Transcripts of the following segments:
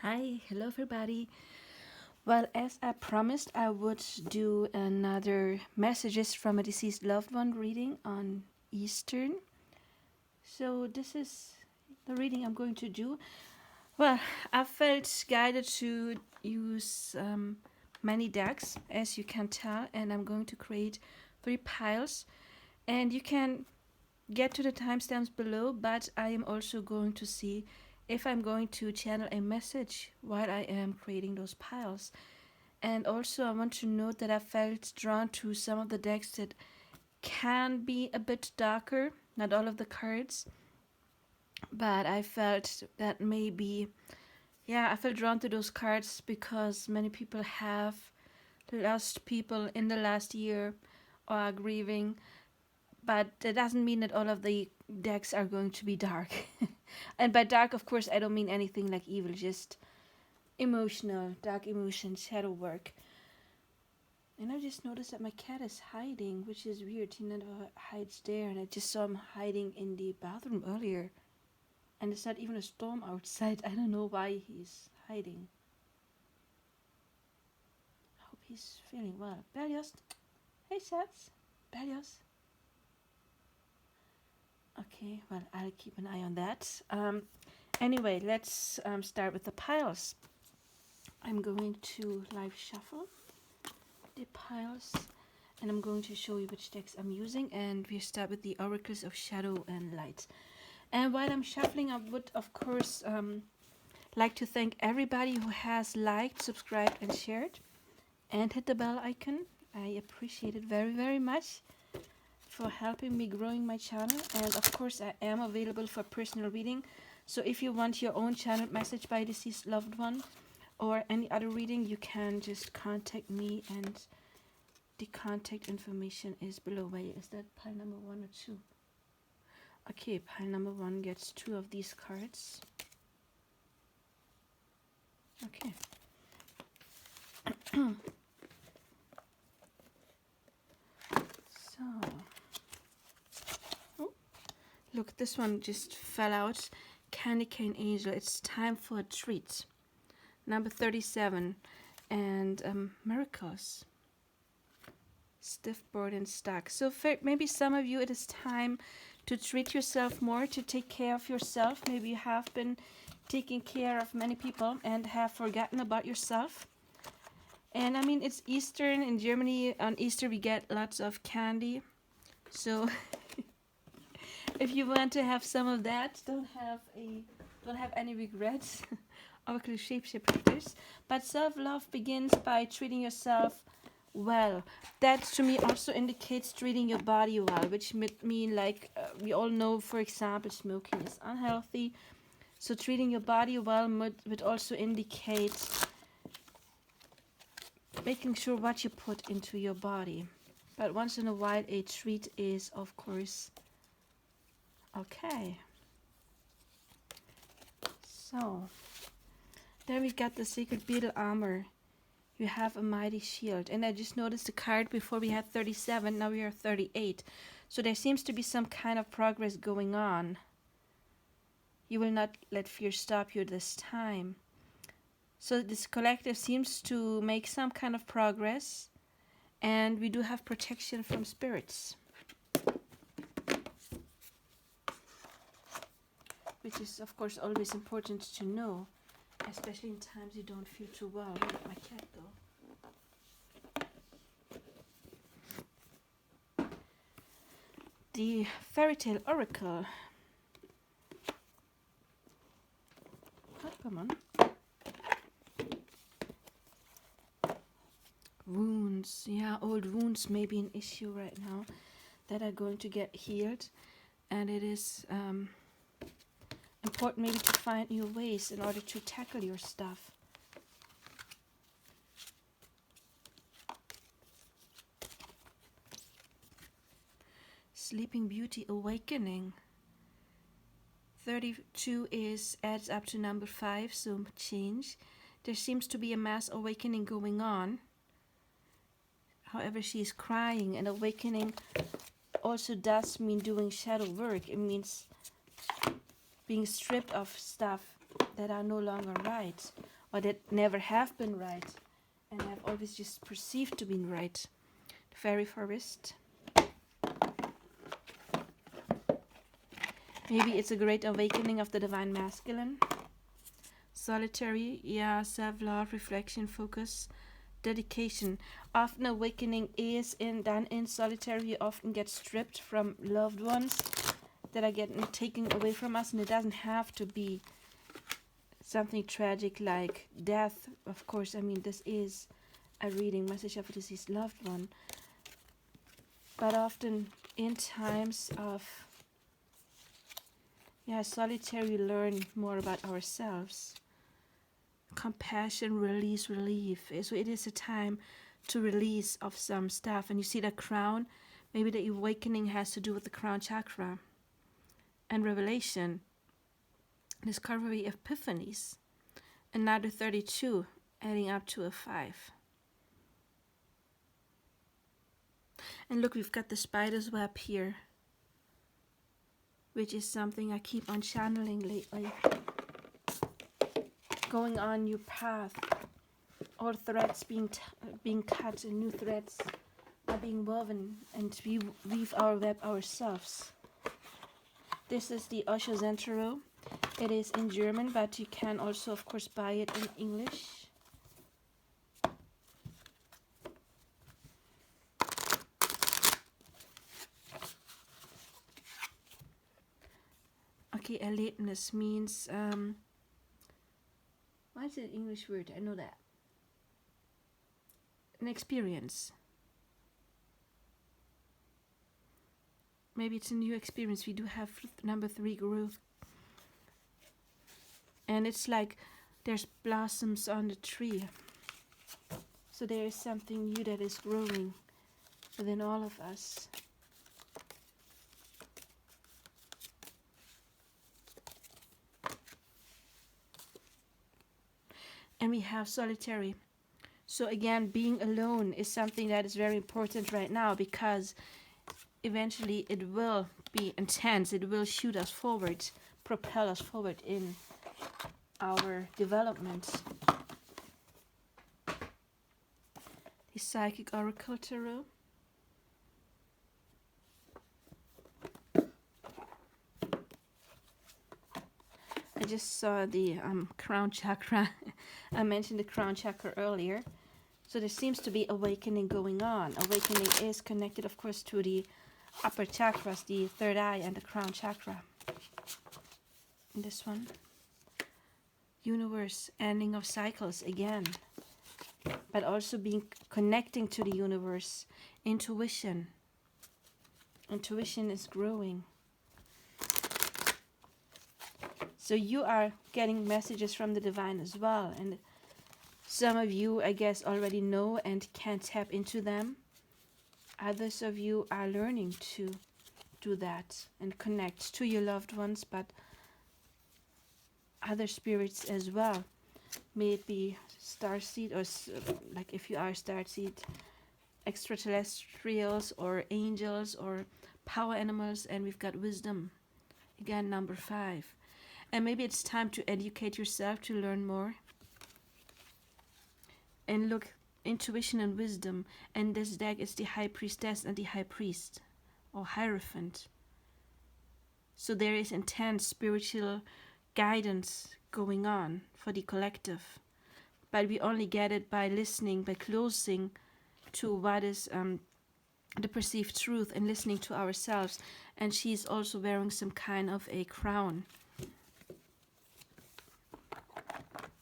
Hi, hello everybody. Well, as I promised, I would do another messages from a deceased loved one reading on Eastern. So this is the reading I'm going to do. Well, I felt guided to use many decks, as you can tell, and I'm going to create 3 piles. And you can get to the timestamps below, but I am also going to see if I'm going to channel a message while I am creating those piles. And also I want to note that I felt drawn to some of the decks that can be a bit darker, not all of the cards, but I felt that maybe, yeah, I felt drawn to those cards because many people have lost people in the last year or are grieving, but that doesn't mean that all of the decks are going to be dark. And by dark, of course, I don't mean anything like evil, just emotional, dark emotion, shadow work. And I just noticed that my cat is hiding, which is weird. He never hides there, and I just saw him hiding in the bathroom earlier. And it's not even a storm outside. I don't know why he's hiding. I hope he's feeling well. Berlioz, hey Sats, Berlioz. Okay, well, I'll keep an eye on that. Anyway, let's start with the piles. I'm going to live shuffle the piles, and I'm going to show you which decks I'm using, and we start with the Oracles of Shadow and Light. And while I'm shuffling, I would of course like to thank everybody who has liked, subscribed and shared, and hit the bell icon. I appreciate it very, very much for helping me growing my channel. And of course I am available for personal reading, so if you want your own channeled message by a deceased loved one or any other reading, you can just contact me, and the contact information is below. Wait, is that pile number 1 or 2? Okay, pile number 1 gets 2 of these cards. Okay. So, oh, look, this one just fell out. Candy Cane Angel. It's time for a treat. Number 37. And Miracles. Stiff board and stuck. So for maybe some of you it is time to treat yourself more, to take care of yourself. Maybe you have been taking care of many people and have forgotten about yourself. And I mean, it's Eastern. In Germany on Easter we get lots of candy, so if you want to have some of that, don't have any regrets. Oracle shapeshifters. But self-love begins by treating yourself well. That to me also indicates treating your body well, which mean like we all know, for example, smoking is unhealthy. So treating your body well would also indicate making sure what you put into your body. But once in a while a treat is of course okay. So then we got the Sacred Beetle Armor. You have a mighty shield. And I just noticed the card before we had 37, now we are 38. So there seems to be some kind of progress going on. You will not let fear stop you this time. So this collective seems to make some kind of progress. And we do have protection from spirits, which is of course always important to know, especially in times you don't feel too well. Look at my cat though. The Fairy Tale Oracle. Oh, come on. Wounds. Yeah, old wounds may be an issue right now that are going to get healed. And it is important maybe to find new ways in order to tackle your stuff. Sleeping Beauty Awakening. 32 adds up to number 5, so change. There seems to be a mass awakening going on. However, she is crying, and awakening also does mean doing shadow work. It means being stripped of stuff that are no longer right, or that never have been right, and have always just perceived to be right. The fairy forest. Maybe it's a great awakening of the divine masculine. Solitary, yeah, self-love, reflection, focus, dedication. Often awakening is done in solitary. You often get stripped from loved ones that are getting taken away from us, and it doesn't have to be something tragic like death. Of course, I mean, this is a reading, message of a deceased loved one. But often in times of solitary, learn more about ourselves. Compassion, release, relief. So it is a time to release of some stuff. And you see that crown, maybe the awakening has to do with the crown chakra. And revelation, discovery, epiphanies. Another 32, adding up to a 5. And look, we've got the spider's web here, which is something I keep on channeling lately. Going on your path, all threads being cut, and new threads are being woven, and we weave our web ourselves. This is the Osho Zentaro. It is in German, but you can also, of course, buy it in English. Okay, Erlebnis means, what is the English word? I know that. An experience. Maybe it's a new experience. We do have number 3, growth. And it's like there's blossoms on the tree. So there is something new that is growing within all of us. And we have solitary. So again, being alone is something that is very important right now, because eventually it will be intense. It will shoot us forward, propel us forward in our development. The Psychic Oracle Tarot. I just saw the crown chakra. I mentioned the crown chakra earlier. So there seems to be awakening going on. Awakening is connected, of course, to the upper chakras, the third eye and the crown chakra. And this one. Universe, ending of cycles again. But also connecting to the universe. Intuition. Intuition is growing. So you are getting messages from the divine as well. And some of you, I guess, already know and can tap into them. Others of you are learning to do that and connect to your loved ones, but other spirits as well. May it be starseed, or like if you are starseed, extraterrestrials or angels or power animals. And we've got wisdom. Again, number 5. And maybe it's time to educate yourself to learn more. And look, intuition and wisdom. And this deck is the High Priestess and the High Priest, or Hierophant. So there is intense spiritual guidance going on for the collective. But we only get it by listening, by closing to what is the perceived truth, and listening to ourselves. And she's also wearing some kind of a crown.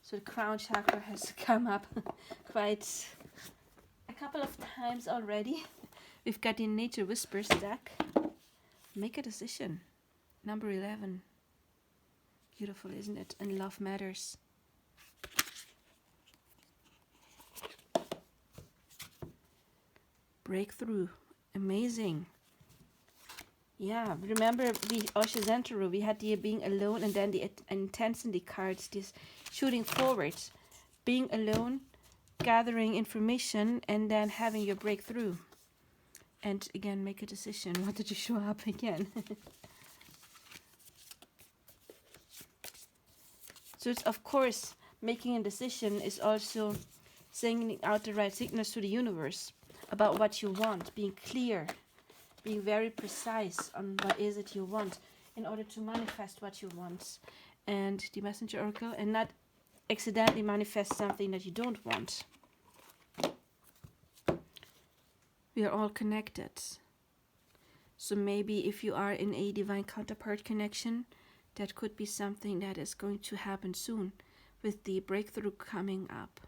So the crown chakra has come up quite a couple of times already. We've got the Nature Whispers deck. Make a decision. Number 11. Beautiful, isn't it? And love matters. Breakthrough. Amazing. Yeah, remember the Osho Zentaro, we had the being alone, and then the intensity cards, this shooting forward. Being alone, gathering information, and then having your breakthrough. And again, make a decision. What did you show up again? So it's, of course, making a decision is also sending out the right signals to the universe about what you want, being clear, being very precise on what is it you want in order to manifest what you want. And the messenger oracle, and not accidentally manifest something that you don't want. We are all connected. So maybe if you are in a divine counterpart connection, that could be something that is going to happen soon with the breakthrough coming up.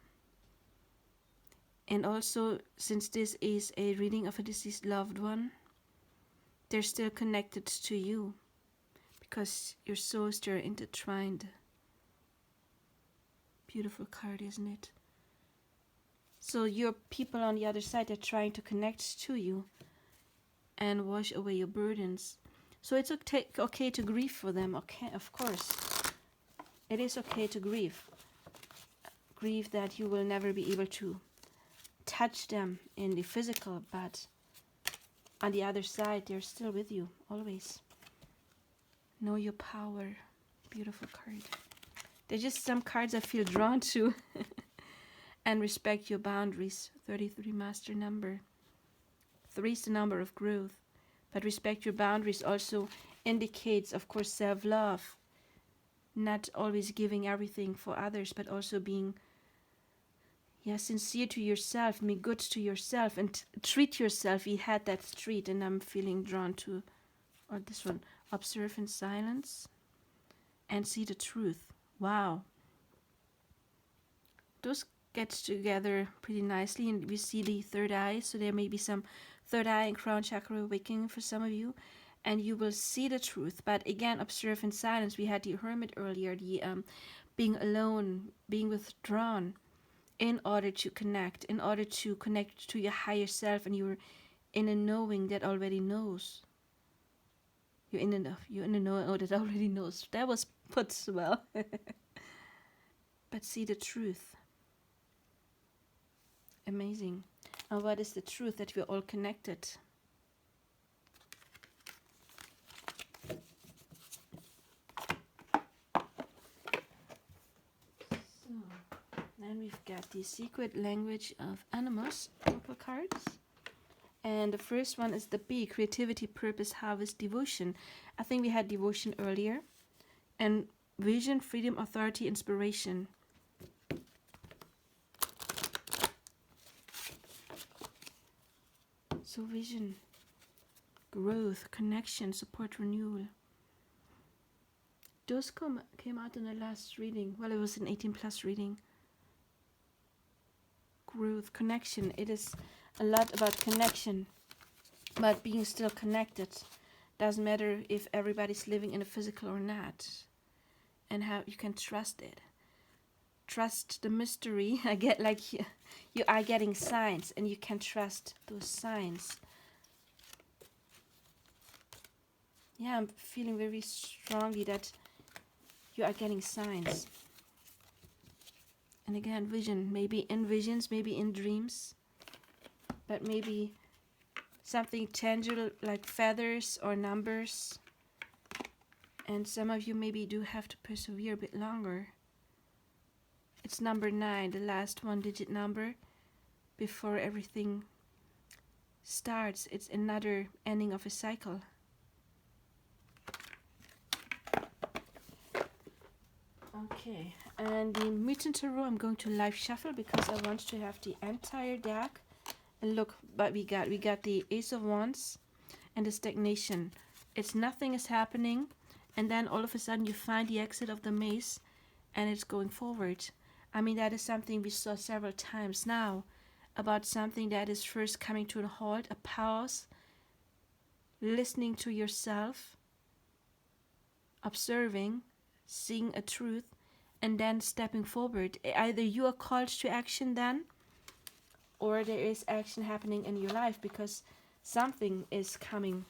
And also, since this is a reading of a deceased loved one, they're still connected to you because your souls are intertwined. Beautiful card, isn't it? So your people on the other side are trying to connect to you and wash away your burdens. So it's okay to grieve for them, okay, of course. It is okay to grieve. Grieve that you will never be able to touch them in the physical, but on the other side, they're still with you, always. Know your power. Beautiful card. There's just some cards I feel drawn to. And respect your boundaries. 33 master number. 3 is the number of growth. But respect your boundaries also indicates, of course, self-love. Not always giving everything for others, but also being sincere to yourself, be good to yourself, and treat yourself. We had that street, and I'm feeling drawn to, or this one, observe in silence and see the truth. Wow. Those get together pretty nicely, and we see the third eye, so there may be some third eye and crown chakra awakening for some of you, and you will see the truth. But again, observe in silence. We had the hermit earlier, the being alone, being withdrawn, in order to connect to your higher self, and you're in a knowing that already knows. You're in a knowing that already knows. That was put well. But see the truth. Amazing. And what is the truth? That we're all connected. So, then we've got the secret language of animals, purple cards. And the first one is the B, creativity, purpose, harvest, devotion. I think we had devotion earlier. And vision, freedom, authority, inspiration. So vision, growth, connection, support, renewal. Those came out in the last reading. Well, it was an 18 plus reading. Growth, connection. It is a lot about connection, but being still connected. Doesn't matter if everybody's living in a physical or not, and how you can trust it. Trust the mystery. I get like you are getting signs, and you can trust those signs. Yeah, I'm feeling very strongly that you are getting signs. And again, vision, maybe in visions, maybe in dreams, but maybe something tangible like feathers or numbers. And some of you maybe do have to persevere a bit longer. It's number 9, the last one-digit number before everything starts. It's another ending of a cycle. Okay, and the Mutant Tarot I'm going to live shuffle because I want to have the entire deck. And look what we got. We got the Ace of Wands and the stagnation. It's nothing is happening, and then all of a sudden you find the exit of the maze and it's going forward. I mean, that is something we saw several times now, about something that is first coming to a halt, a pause, listening to yourself, observing, seeing a truth, and then stepping forward. Either you are called to action then, or there is action happening in your life because something is coming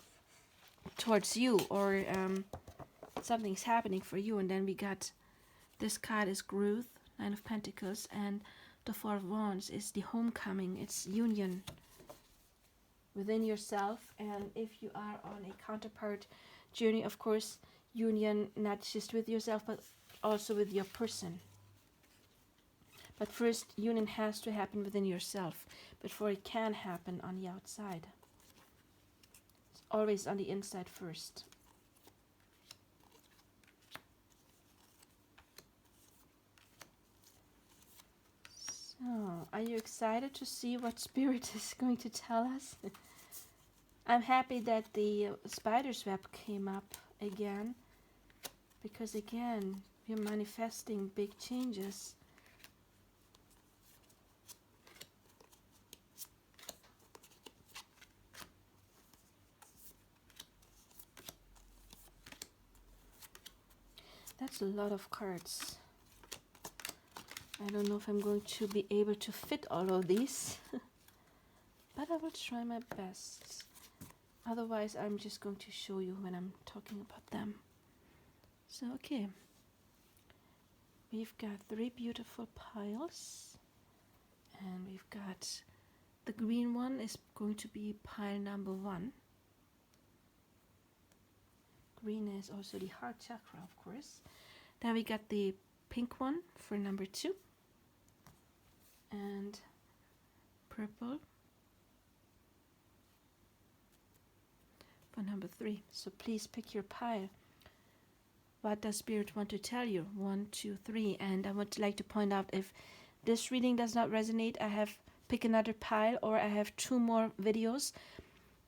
towards you, or something's happening for you. And then we got this card is growth, 9 of Pentacles, and the 4 of Wands is the homecoming. It's union within yourself, and if you are on a counterpart journey, of course, union not just with yourself but also with your person. But first, union has to happen within yourself before it can happen on the outside. It's always on the inside first. So, are you excited to see what Spirit is going to tell us? I'm happy that the spider's web came up again, because again, we're manifesting big changes. That's a lot of cards. I don't know if I'm going to be able to fit all of these, but I will try my best. Otherwise, I'm just going to show you when I'm talking about them. So, okay. We've got 3 beautiful piles. And we've got the green one is going to be pile number 1. Green is also the heart chakra, of course. Then we got the pink one for number 2. And purple for number 3. So please pick your pile. What does Spirit want to tell you? 1, 2, 3. And I would like to point out, if this reading does not resonate, I have pick another pile, or I have 2 more videos.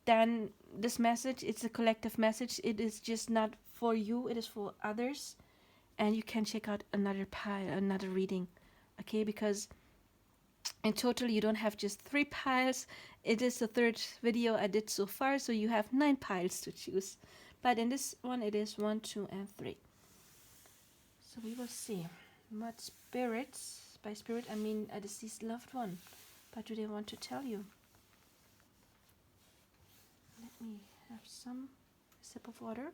Then this message, it's a collective message. It is just not for you, it is for others. And you can check out another pile, another reading. Okay, because in total you don't have just 3 piles. It is the 3rd video I did so far, so you have 9 piles to choose. But in this one it is 1, 2, and 3. So we will see what spirits, by spirit I mean a deceased loved one, what do they want to tell you? Let me have some sip of water.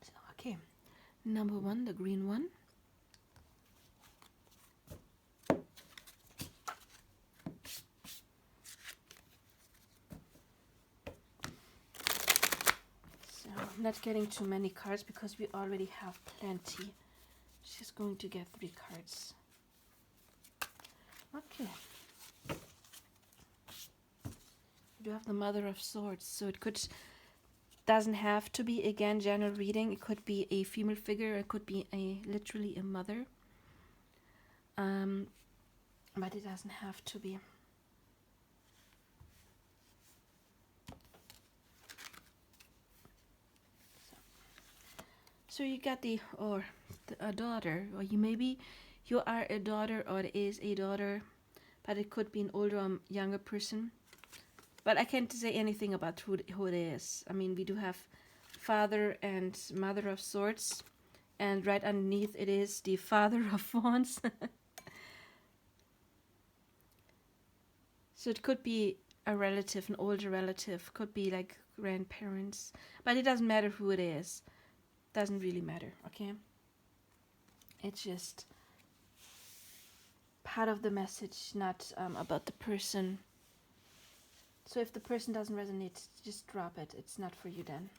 So, okay, number 1, the green one. So I'm not getting too many cards because we already have plenty. She's going to get 3 cards. Okay. You do have the Mother of Swords, so it doesn't have to be again general reading. It could be a female figure. It could be literally a mother. But it doesn't have to be. So you got a daughter, or you are a daughter, or it is a daughter, but it could be an older or younger person. But I can't say anything about who it is. I mean, we do have Father and Mother of Swords, and right underneath it is the Father of Wands. So it could be a relative, an older relative, could be like grandparents, but it doesn't matter who it is. Doesn't really matter, okay? It's just part of the message, not about the person. So if the person doesn't resonate, just drop it. It's not for you then.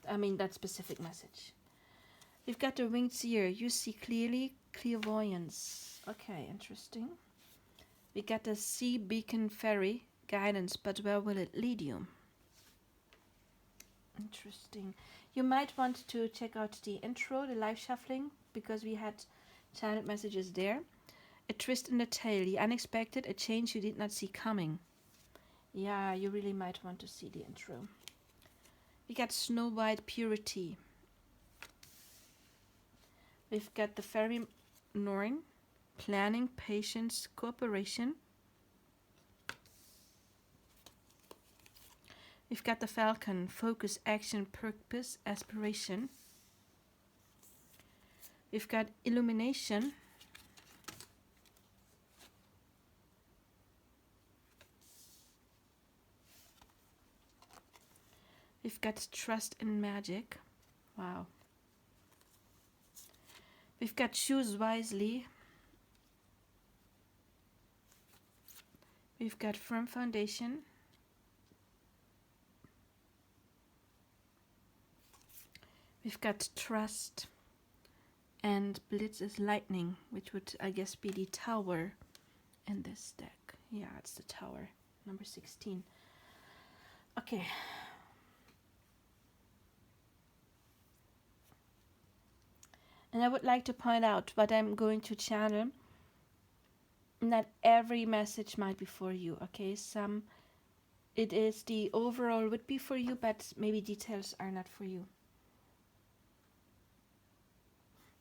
I mean, that specific message. We've got the winged seer. You see clearly, clairvoyance. Okay, interesting. We got the sea beacon fairy, guidance, but where will it lead you? Interesting. You might want to check out the intro, the live shuffling, because we had channeled messages there. A twist in the tale, the unexpected, a change you did not see coming. Yeah, you really might want to see the intro. We got Snow White Purity. We've got the Fairy Norn, planning, patience, cooperation. We've got the Falcon, focus, action, purpose, aspiration. We've got illumination. We've got trust in magic. Wow. We've got choose wisely. We've got firm foundation. We've got trust, and blitz is lightning, which would, I guess, be the tower in this deck. Yeah, it's the tower, number 16. Okay. And I would like to point out what I'm going to channel. Not every message might be for you, okay? Some, it is the overall would be for you, but maybe details are not for you.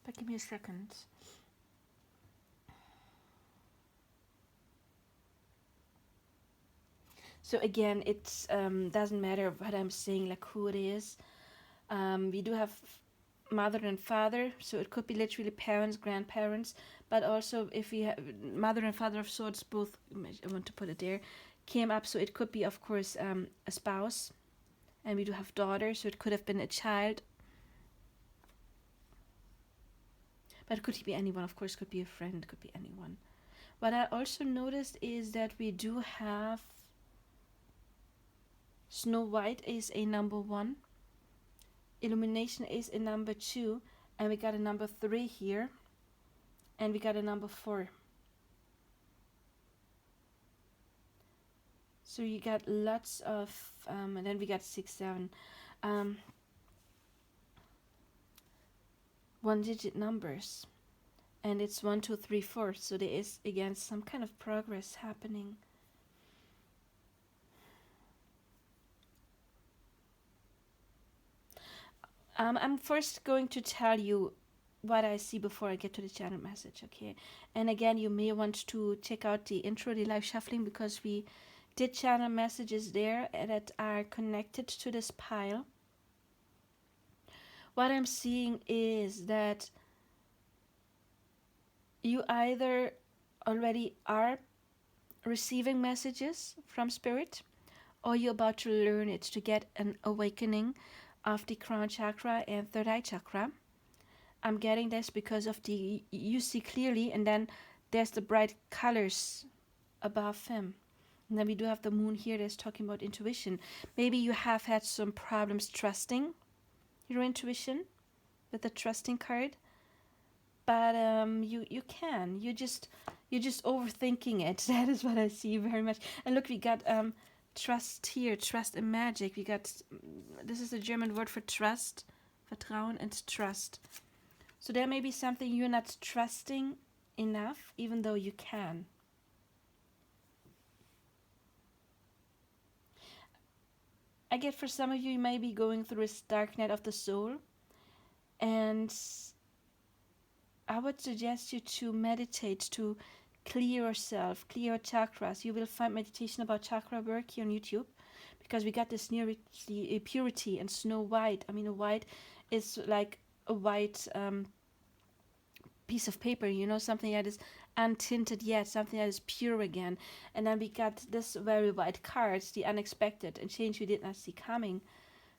But give me a second. So again, it doesn't matter what I'm saying, like who it is. We do have mother and father, so it could be literally parents, grandparents, but also if we have mother and father of swords, both, I want to put it there, came up, so it could be, of course, a spouse, and we do have daughters, so it could have been a child, but it could be anyone, of course, could be a friend, could be anyone. What I also noticed is that we do have Snow White is a number 1, Illumination is a number 2, and we got a number 3 here, and we got a number 4. So you got lots of, and then we got 6, 7. 1-digit numbers. And it's 1, 2, 3, 4. So there is, again, some kind of progress happening. I'm first going to tell you what I see before I get to the channel message, okay? And again, you may want to check out the intro, the live shuffling, because we did channel messages there that are connected to this pile. What I'm seeing is that you either already are receiving messages from Spirit, or you're about to learn it, to get an awakening of the crown chakra and third eye chakra. I'm getting this because of the, you see clearly, and then there's the bright colors above him. And then we do have the moon here that's talking about intuition. Maybe you have had some problems trusting your intuition with the trusting card, but you can. You're just overthinking it. That is what I see very much. And look, we got trust here, trust and magic. We got, this is a German word for trust, Vertrauen and trust. So there may be something you're not trusting enough, even though you can. I get for some of you, you may be going through a dark night of the soul, and I would suggest you to meditate, to clear yourself, clear your chakras. You will find meditation about chakra work here on YouTube, because we got this near purity and Snow White. I mean, a white is like a white piece of paper, you know, something that is untinted yet, something that is pure again. And then we got this very white cards, the unexpected, and change we did not see coming.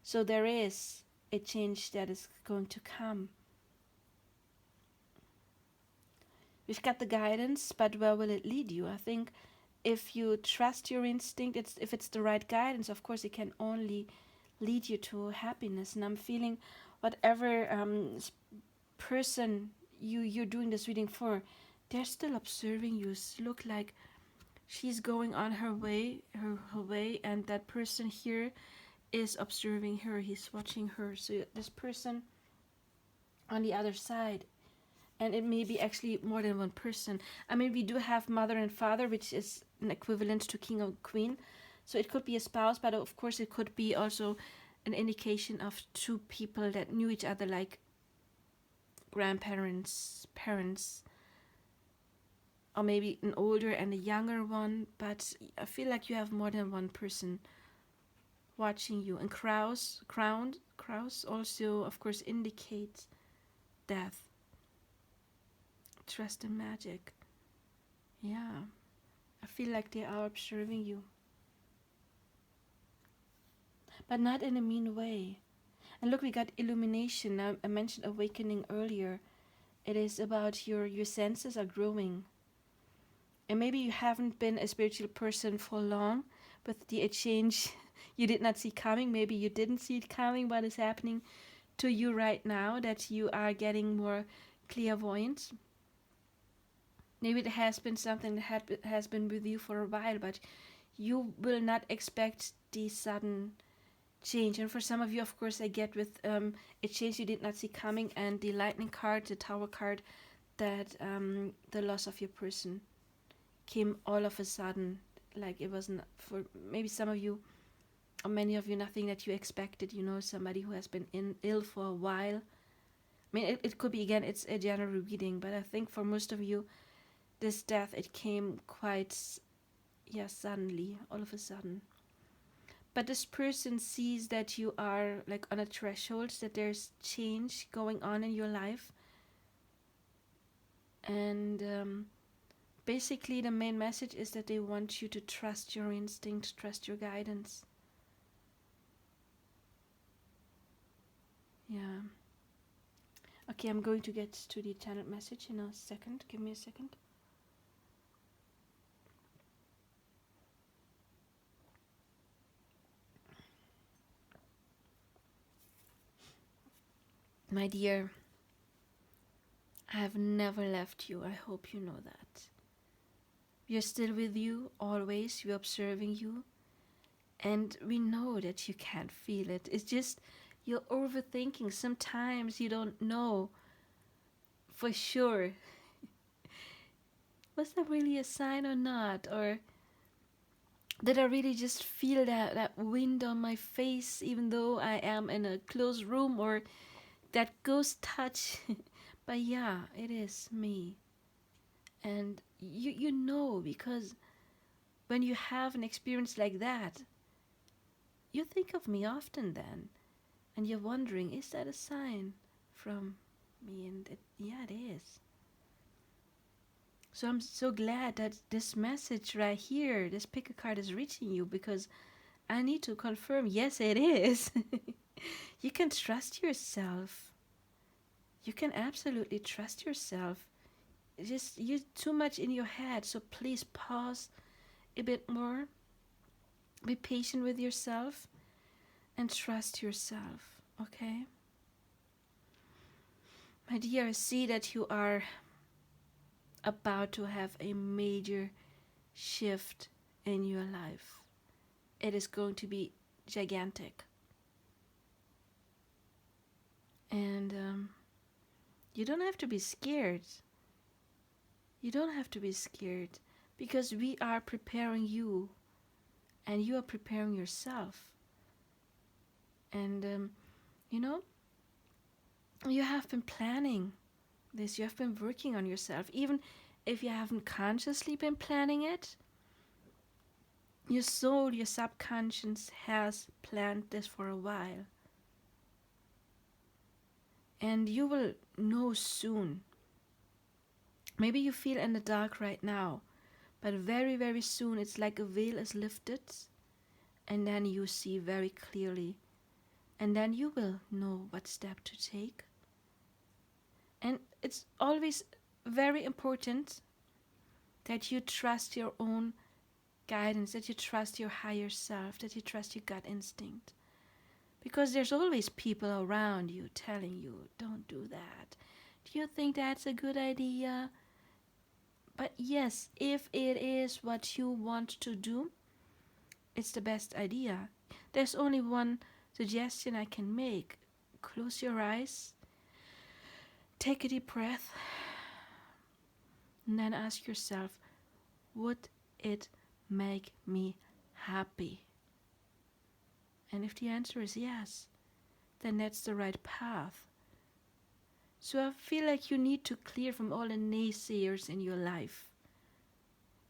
So there is a change that is going to come. We've got the guidance, but where will it lead you? I think if you trust your instinct, if it's the right guidance, of course it can only lead you to happiness. And I'm feeling whatever person you're doing this reading for, they're still observing you. Look like she's going on her way, and that person here is observing her. He's watching her. So this person on the other side, and it may be actually more than one person. I mean, we do have mother and father, which is an equivalent to king or queen. So it could be a spouse, but of course it could be also an indication of two people that knew each other, like grandparents, parents, or maybe an older and a younger one. But I feel like you have more than one person watching you. And crows also, of course, indicate death. Trust and magic. Yeah, I feel like they are observing you, but not in a mean way. And look, we got illumination. I mentioned awakening earlier. It is about your senses are growing. And maybe you haven't been a spiritual person for long, but the change you did not see coming. Maybe you didn't see it coming, what is happening to you right now that you are getting more clairvoyant. Maybe it has been something that has been with you for a while, but you will not expect the sudden change. And for some of you, of course, I get with a change you did not see coming, and the lightning card, the tower card, that the loss of your person came all of a sudden. Like it wasn't for maybe some of you, or many of you, nothing that you expected. Somebody who has been ill for a while. I mean, it could be, again, it's a general reading, but I think for most of you, this death, it came quite, suddenly, all of a sudden. But this person sees that you are like on a threshold, that there's change going on in your life. And basically the main message is that they want you to trust your instinct, trust your guidance. Yeah. Okay, I'm going to get to the channeled message in a second. Give me a second. My dear, I have never left you. I hope you know that. We are still with you, always. We're observing you. And we know that you can't feel it. It's just you're overthinking. Sometimes you don't know for sure. Was that really a sign or not? Or did I really just feel that wind on my face even though I am in a closed room, or that ghost touch? But yeah, it is me. And you know, because when you have an experience like that, you think of me often then. And you're wondering, is that a sign from me? And yeah, it is. So I'm so glad that this message right here, this pick a card, is reaching you, because I need to confirm, yes, it is. You can trust yourself. You can absolutely trust yourself. Just you're too much in your head, so please pause a bit more. Be patient with yourself and trust yourself, okay? My dear, I see that you are about to have a major shift in your life. It is going to be gigantic. And you don't have to be scared. You don't have to be scared, because we are preparing you and you are preparing yourself. And, you know, you have been planning this, you have been working on yourself. Even if you haven't consciously been planning it, your soul, your subconscious has planned this for a while. And you will know soon. Maybe you feel in the dark right now, but very, very soon it's like a veil is lifted, and then you see very clearly. And then you will know what step to take. And it's always very important that you trust your own guidance, that you trust your higher self, that you trust your gut instinct. Because there's always people around you telling you, don't do that. Do you think that's a good idea? But yes, if it is what you want to do, it's the best idea. There's only one suggestion I can make. Close your eyes, take a deep breath, and then ask yourself, would it make me happy? And if the answer is yes, then that's the right path. So I feel like you need to clear from all the naysayers in your life.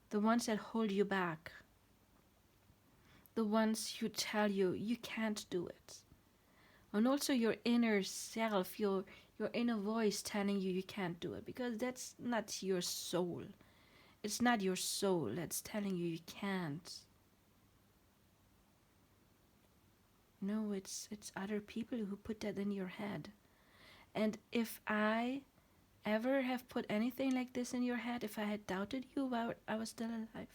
The ones that hold you back. The ones who tell you you can't do it. And also your inner self, your inner voice telling you can't do it. Because that's not your soul. It's not your soul that's telling you can't. No, it's other people who put that in your head. And if I ever have put anything like this in your head, if I had doubted you while I was still alive,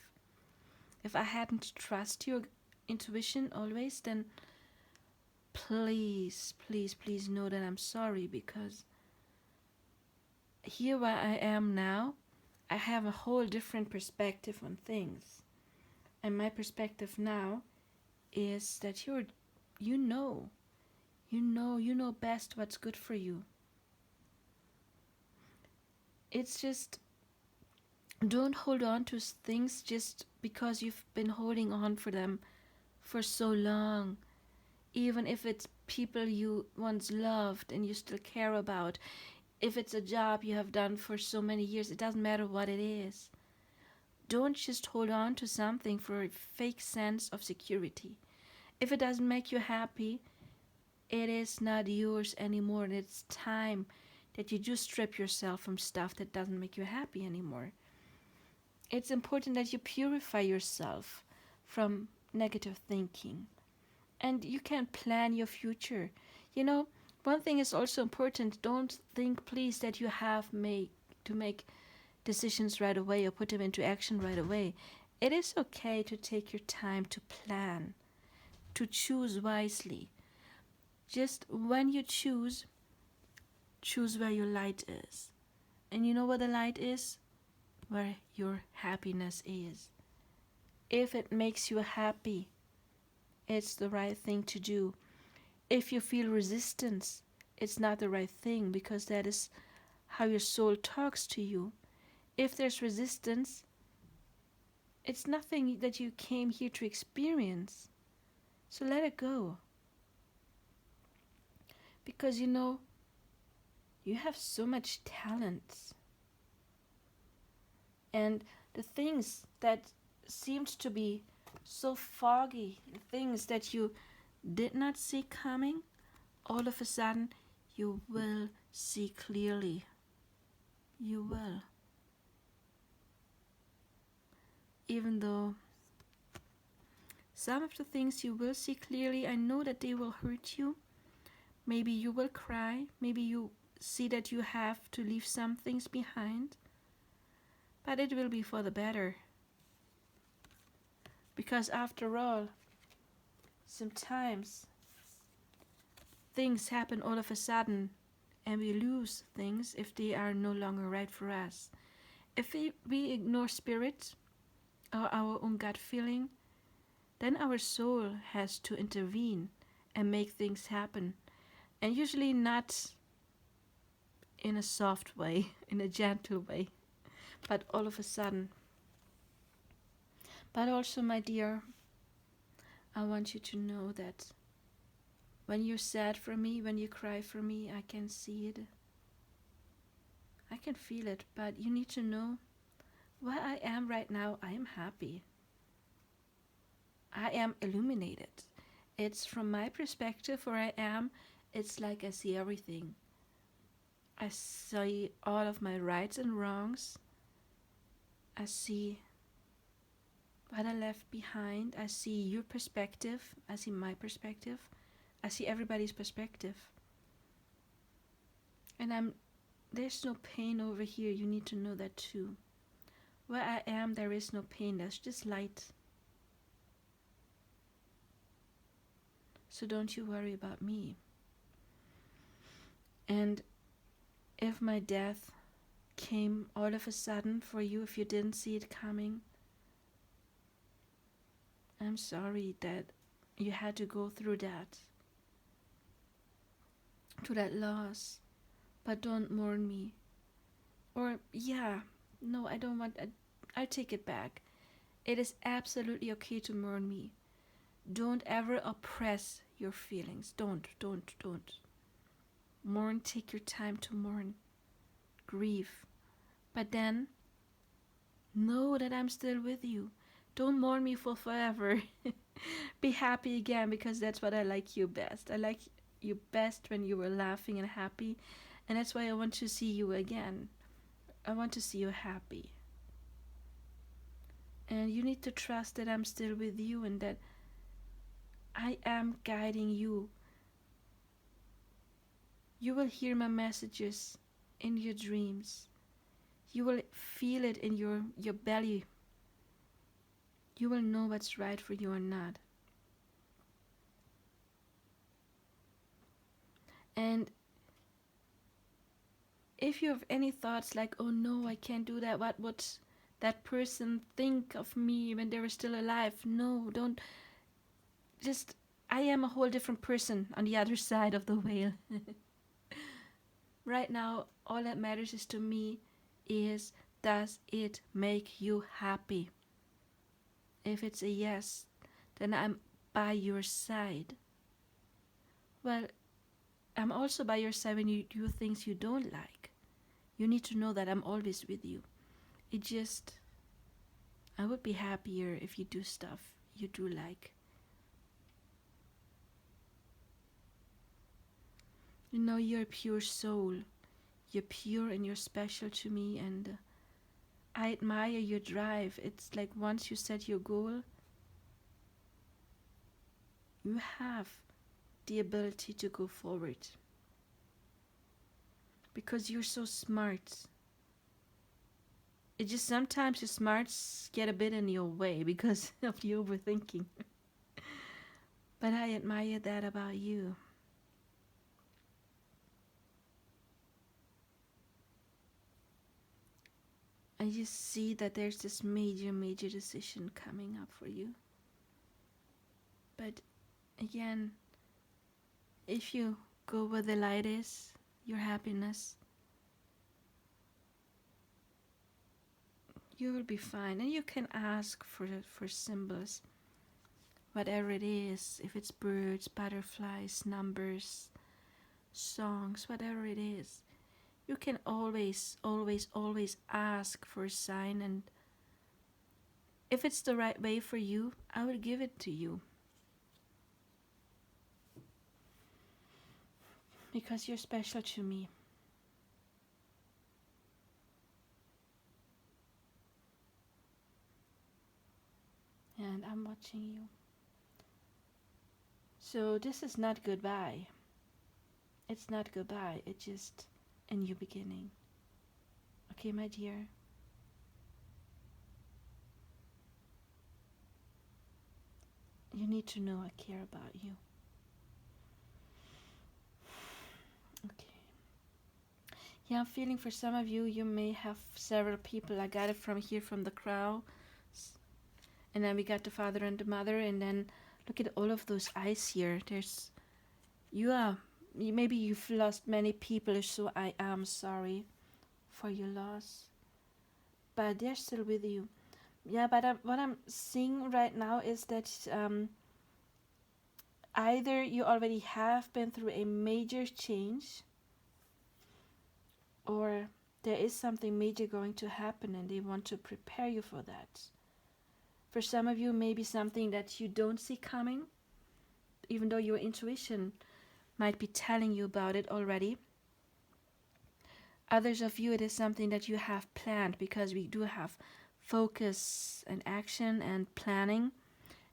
if I hadn't trusted your intuition always, then please, please, please know that I'm sorry, because here where I am now, I have a whole different perspective on things. And my perspective now is that you know, you know best what's good for you. It's just, don't hold on to things just because you've been holding on for them for so long. Even if it's people you once loved and you still care about, if it's a job you have done for so many years, it doesn't matter what it is. Don't just hold on to something for a fake sense of security. If it doesn't make you happy, it is not yours anymore, and it's time that you just strip yourself from stuff that doesn't make you happy anymore. It's important that you purify yourself from negative thinking, and you can plan your future. You know, one thing is also important. Don't think, please, that you have to make decisions right away or put them into action right away. It is okay to take your time to plan, to choose wisely. Just when you choose where your light is. And you know where the light is? Where your happiness is. If it makes you happy, it's the right thing to do. If you feel resistance, it's not the right thing, because that is how your soul talks to you. If there's resistance, it's nothing that you came here to experience. So let it go. Because you know, you have so much talent. And the things that seemed to be so foggy, things that you did not see coming, all of a sudden you will see clearly. You will. Even though some of the things you will see clearly, I know that they will hurt you. Maybe you will cry. Maybe you see that you have to leave some things behind. But it will be for the better. Because after all, sometimes things happen all of a sudden and we lose things if they are no longer right for us. If we ignore spirit or our own gut feeling, then our soul has to intervene and make things happen. And usually not in a soft way, in a gentle way, but all of a sudden. But also, my dear, I want you to know that when you're sad for me, when you cry for me, I can see it. I can feel it, but you need to know where I am right now. I am happy. I am illuminated. It's from my perspective where I am, it's like I see everything. I see all of my rights and wrongs. I see what I left behind. I see your perspective. I see my perspective. I see everybody's perspective. And there's no pain over here. You need to know that too. Where I am, there is no pain. There's just light. So don't you worry about me. And if my death came all of a sudden for you, if you didn't see it coming, I'm sorry that you had to go through that, to that loss. But don't mourn me. Or, yeah, no, I don't want, I take it back. It is absolutely okay to mourn me. Don't ever oppress your feelings. Don't. Mourn, take your time to mourn. Grieve. But then, know that I'm still with you. Don't mourn me for forever. Be happy again, because that's what I like you best. I like you best when you were laughing and happy. And that's why I want to see you again. I want to see you happy. And you need to trust that I'm still with you and that I am guiding you. You will hear my messages in your dreams. You will feel it in your belly. You will know what's right for you or not. And if you have any thoughts like, oh no, I can't do that, what would that person think of me when they were still alive? No, don't. Just, I am a whole different person on the other side of the whale. Right now, all that matters is to me is, does it make you happy? If it's a yes, then I'm by your side. Well, I'm also by your side when you do things you don't like. You need to know that I'm always with you. It just, I would be happier if you do stuff you do like. You know, you're a pure soul. You're pure and you're special to me, and I admire your drive. It's like once you set your goal, you have the ability to go forward. Because you're so smart. It just sometimes your smarts get a bit in your way because of the overthinking. But I admire that about you. I just see that there's this major decision coming up for you. But again, if you go where the light is, your happiness, you will be fine. And you can ask for symbols, whatever it is, if it's birds, butterflies, numbers, songs, whatever it is. You can always ask for a sign, and if it's the right way for you, I will give it to you. Because you're special to me. And I'm watching you. So this is not goodbye. It's not goodbye. It's just a new beginning. Okay, my dear? You need to know I care about you. Okay. Yeah, I'm feeling for some of you, you may have several people. I got it from here from the crowd. And then we got the father and the mother. And then look at all of those eyes here. There's, maybe you've lost many people, so I am sorry for your loss. But they're still with you. Yeah, but what I'm seeing right now is that either you already have been through a major change, or there is something major going to happen and they want to prepare you for that. For some of you, maybe something that you don't see coming, even though your intuition might be telling you about it already. Others of you, it is something that you have planned, because we do have focus and action and planning,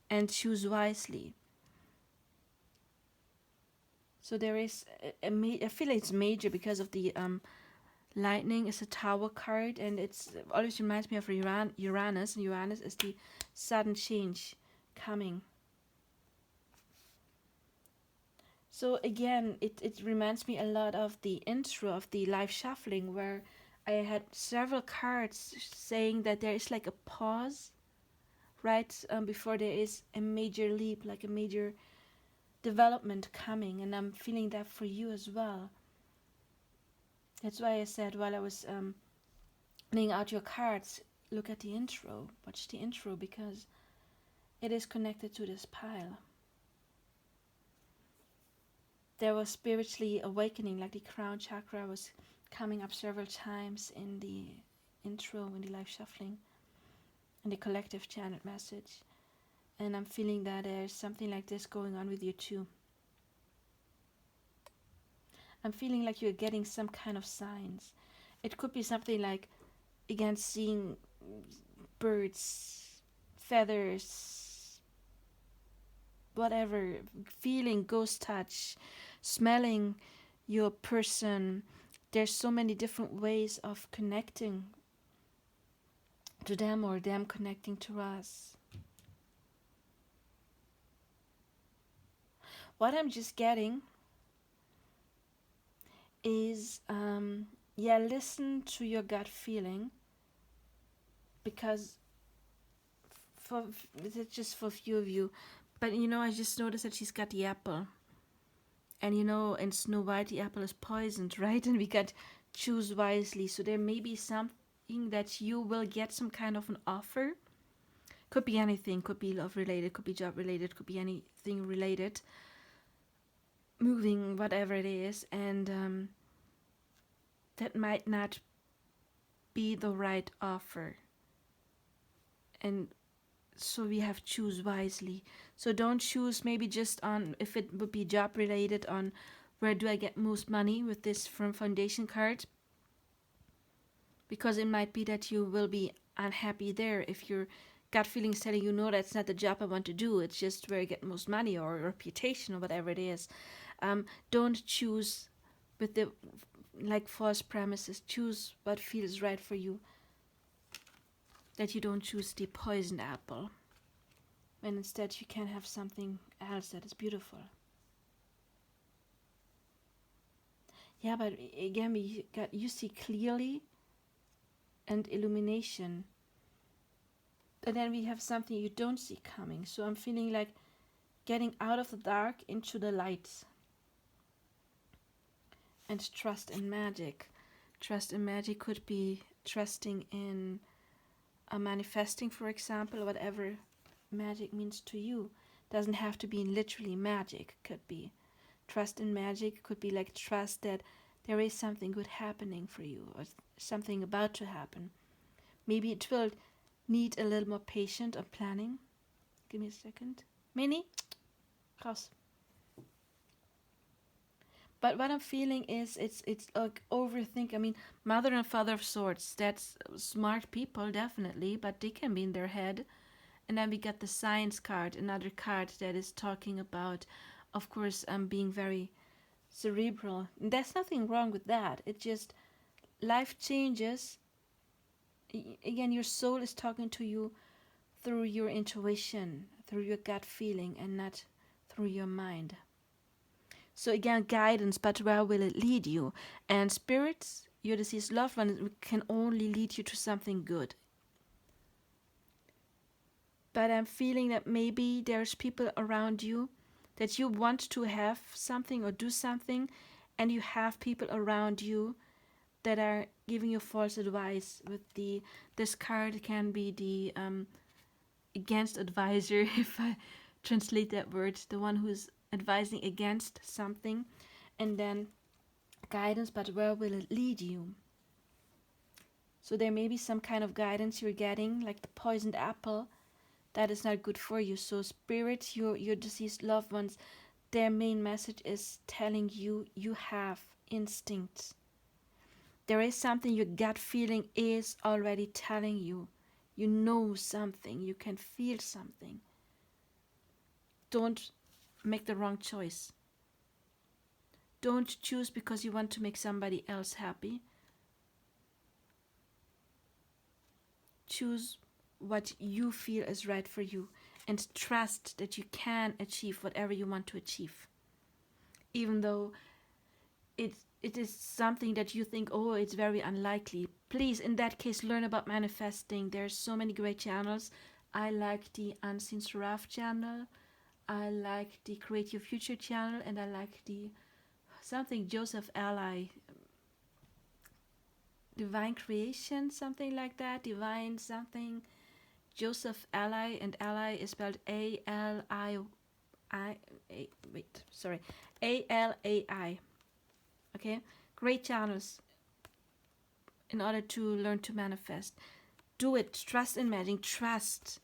and choose wisely. So there is I feel it's major because of the lightning is a tower card, and it's always reminds me of Uranus, and Uranus is the sudden change coming. So again, it reminds me a lot of the intro of the live shuffling, where I had several cards saying that there is like a pause right before there is a major leap, like a major development coming, and I'm feeling that for you as well. That's why I said while I was laying out your cards, look at the intro, watch the intro, because it is connected to this pile. There was spiritually awakening, like the crown chakra was coming up several times in the intro, in the live shuffling, in the collective channeled message. And I'm feeling that there's something like this going on with you too. I'm feeling like you're getting some kind of signs. It could be something like, again, seeing birds, feathers, whatever, feeling ghost touch, smelling your person. There's so many different ways of connecting to them, or them connecting to us. What I'm just getting is yeah, listen to your gut feeling, because for it's just for a few of you, but I just noticed that she's got the apple, and in Snow White the apple is poisoned, right? And we got choose wisely. So there may be something that you will get some kind of an offer. Could be anything, could be love related, could be job related, could be anything related, moving, whatever it is, and that might not be the right offer. And so we have choose wisely. So don't choose maybe just on, if it would be job related, on where do I get most money with this firm foundation card, because it might be that you will be unhappy there if your gut feeling is telling you, no, that's not the job I want to do, it's just where I get most money or reputation or whatever it is. Don't choose with the like false premises. Choose what feels right for you, that you don't choose the poisoned apple, and instead you can have something else that is beautiful. Yeah, but again, you see clearly and illumination, and then we have something you don't see coming. So I'm feeling like getting out of the dark into the light, and trust in magic. Trust in magic could be trusting in a manifesting, for example, whatever magic means to you. Doesn't have to be literally magic. Could be trust in magic, could be like trust that there is something good happening for you, or something about to happen. Maybe it will need a little more patience or planning. Give me a second. Minnie? Raus. But what I'm feeling is it's like overthink. I mean, Mother and Father of Swords, that's smart people, definitely, but they can be in their head. And then we got the Science card, another card that is talking about, of course, being very cerebral. And there's nothing wrong with that. It just, life changes. Again, your soul is talking to you through your intuition, through your gut feeling, and not through your mind. So again, guidance, but where will it lead you? And spirits, your deceased loved one, can only lead you to something good. But I'm feeling that maybe there's people around you that you want to have something or do something, and you have people around you that are giving you false advice. With this card can be the against advisor, if I translate that word, the one who's advising against something. And then guidance, but where will it lead you? So there may be some kind of guidance you're getting, like the poisoned apple, that is not good for you. So spirits, your deceased loved ones, their main message is telling you you have instincts. There is something your gut feeling is already telling you. You know something, you can feel something. Don't make the wrong choice. Don't choose because you want to make somebody else happy. Choose what you feel is right for you, and trust that you can achieve whatever you want to achieve. Even though it is something that you think, oh, it's very unlikely. Please, in that case, learn about manifesting. There's so many great channels. I like the Unseen Seraph channel. I like the Create Your Future channel, and I like the something Joseph Ally, Divine Creation, something like that. Divine something. Joseph Ally, and Ally is spelled A-L-A-I. Okay, great channels in order to learn to manifest. Do it. Trust in magic. Trust.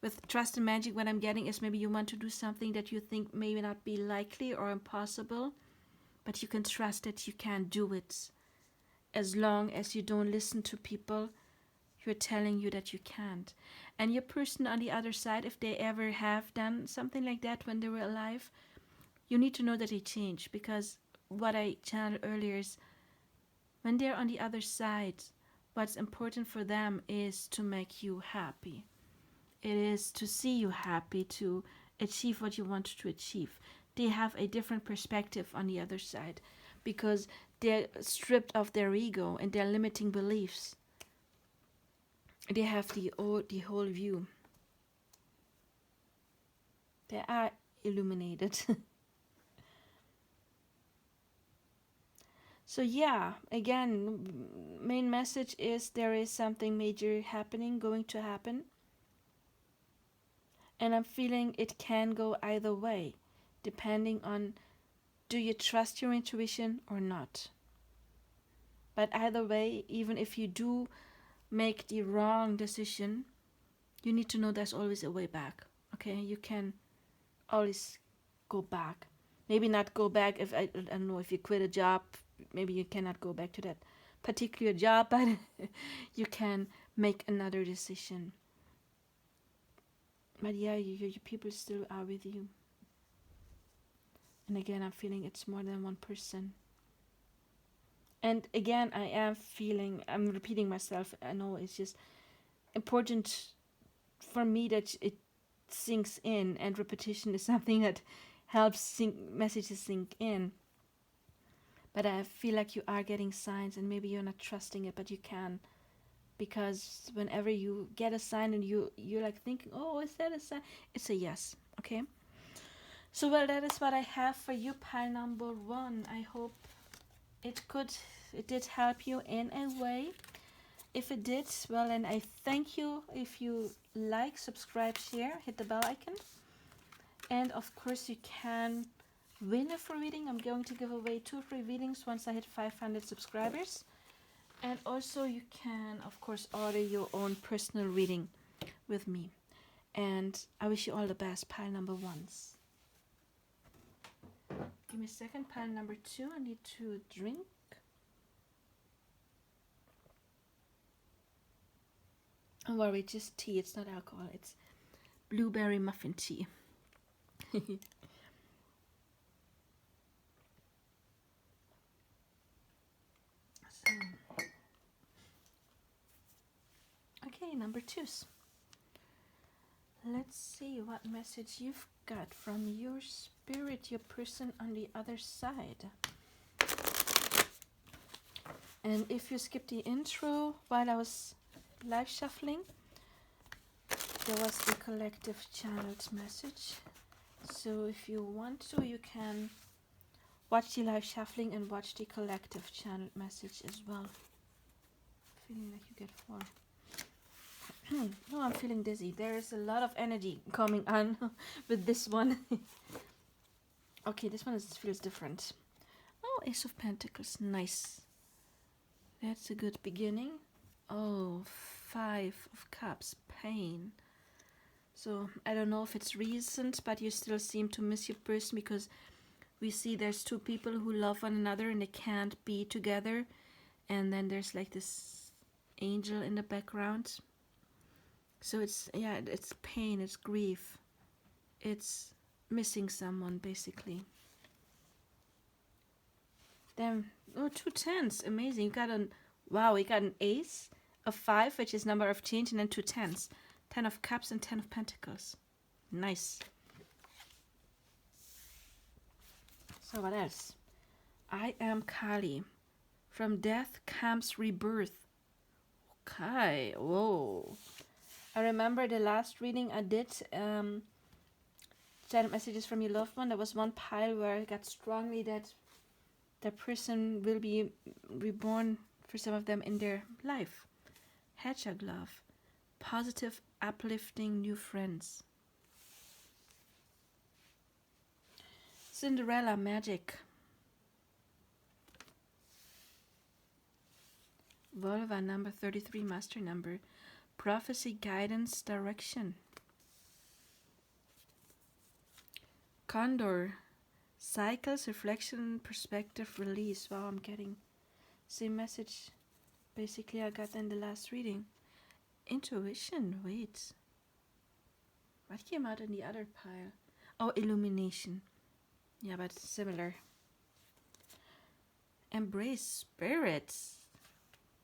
With trust in magic, what I'm getting is maybe you want to do something that you think may not be likely or impossible, but you can trust that you can do it, as long as you don't listen to people who are telling you that you can't. And your person on the other side, if they ever have done something like that when they were alive, you need to know that they changed, because what I channeled earlier is when they're on the other side, what's important for them is to make you happy. It is to see you happy, to achieve what you want to achieve. They have a different perspective on the other side, because they're stripped of their ego and their limiting beliefs. They have the whole view. They are illuminated. So yeah, again, main message is there is something major happening, going to happen. And I'm feeling it can go either way, depending on do you trust your intuition or not. But either way, even if you do make the wrong decision, you need to know there's always a way back. Okay, you can always go back. Maybe not go back if I don't know, if you quit a job, maybe you cannot go back to that particular job, but you can make another decision. But yeah, your people still are with you. And again, I'm feeling it's more than one person. And again, I'm repeating myself. I know it's just important for me that it sinks in, and repetition is something that helps messages sink in. But I feel like you are getting signs, and maybe you're not trusting it, but you can. Because whenever you get a sign and you're like thinking, oh, is that a sign? It's a yes, okay? So, well, that is what I have for you, pile number 1. I hope it did help you in a way. If it did, well, then I thank you. If you like, subscribe, share, hit the bell icon. And of course, you can win a free reading. I'm going to give away 2 free readings once I hit 500 subscribers. And also you can, of course, order your own personal reading with me. And I wish you all the best, pile number 1s. Give me a second, pile number 2. I need to drink. Don't worry, just tea. It's not alcohol. It's blueberry muffin tea. Okay, number 2s. Let's see what message you've got from your spirit, your person on the other side. And if you skipped the intro while I was live shuffling, there was the collective channeled message. So if you want to, you can watch the live shuffling and watch the collective channeled message as well. Feeling like you get 4. No, I'm feeling dizzy. There is a lot of energy coming on with this one. Okay, this one feels different. Oh, Ace of Pentacles. Nice. That's a good beginning. Oh, 5 of Cups. Pain. So, I don't know if it's recent, but you still seem to miss your person, because we see there's 2 people who love one another and they can't be together. And then there's like this angel in the background. So it's pain, it's grief, it's missing someone, basically. Then, 2 10s, amazing. You got an ace, a 5, which is number of change, and then 2 10s. 10 of Cups and 10 of Pentacles. Nice. So what else? I am Kali. From death comes rebirth. Okay, whoa. I remember the last reading I did, channel messages from your loved one. There was one pile where I got strongly that the person will be reborn for some of them in their life. Hedgehog love. Positive, uplifting new friends. Cinderella magic. Volva number 33, master number. Prophecy, guidance, direction. Condor, cycles, reflection, perspective, release. Wow, I'm getting same message. Basically, I got in the last reading. Intuition, wait. What came out in the other pile? Oh, illumination. Yeah, but similar. Embrace spirits.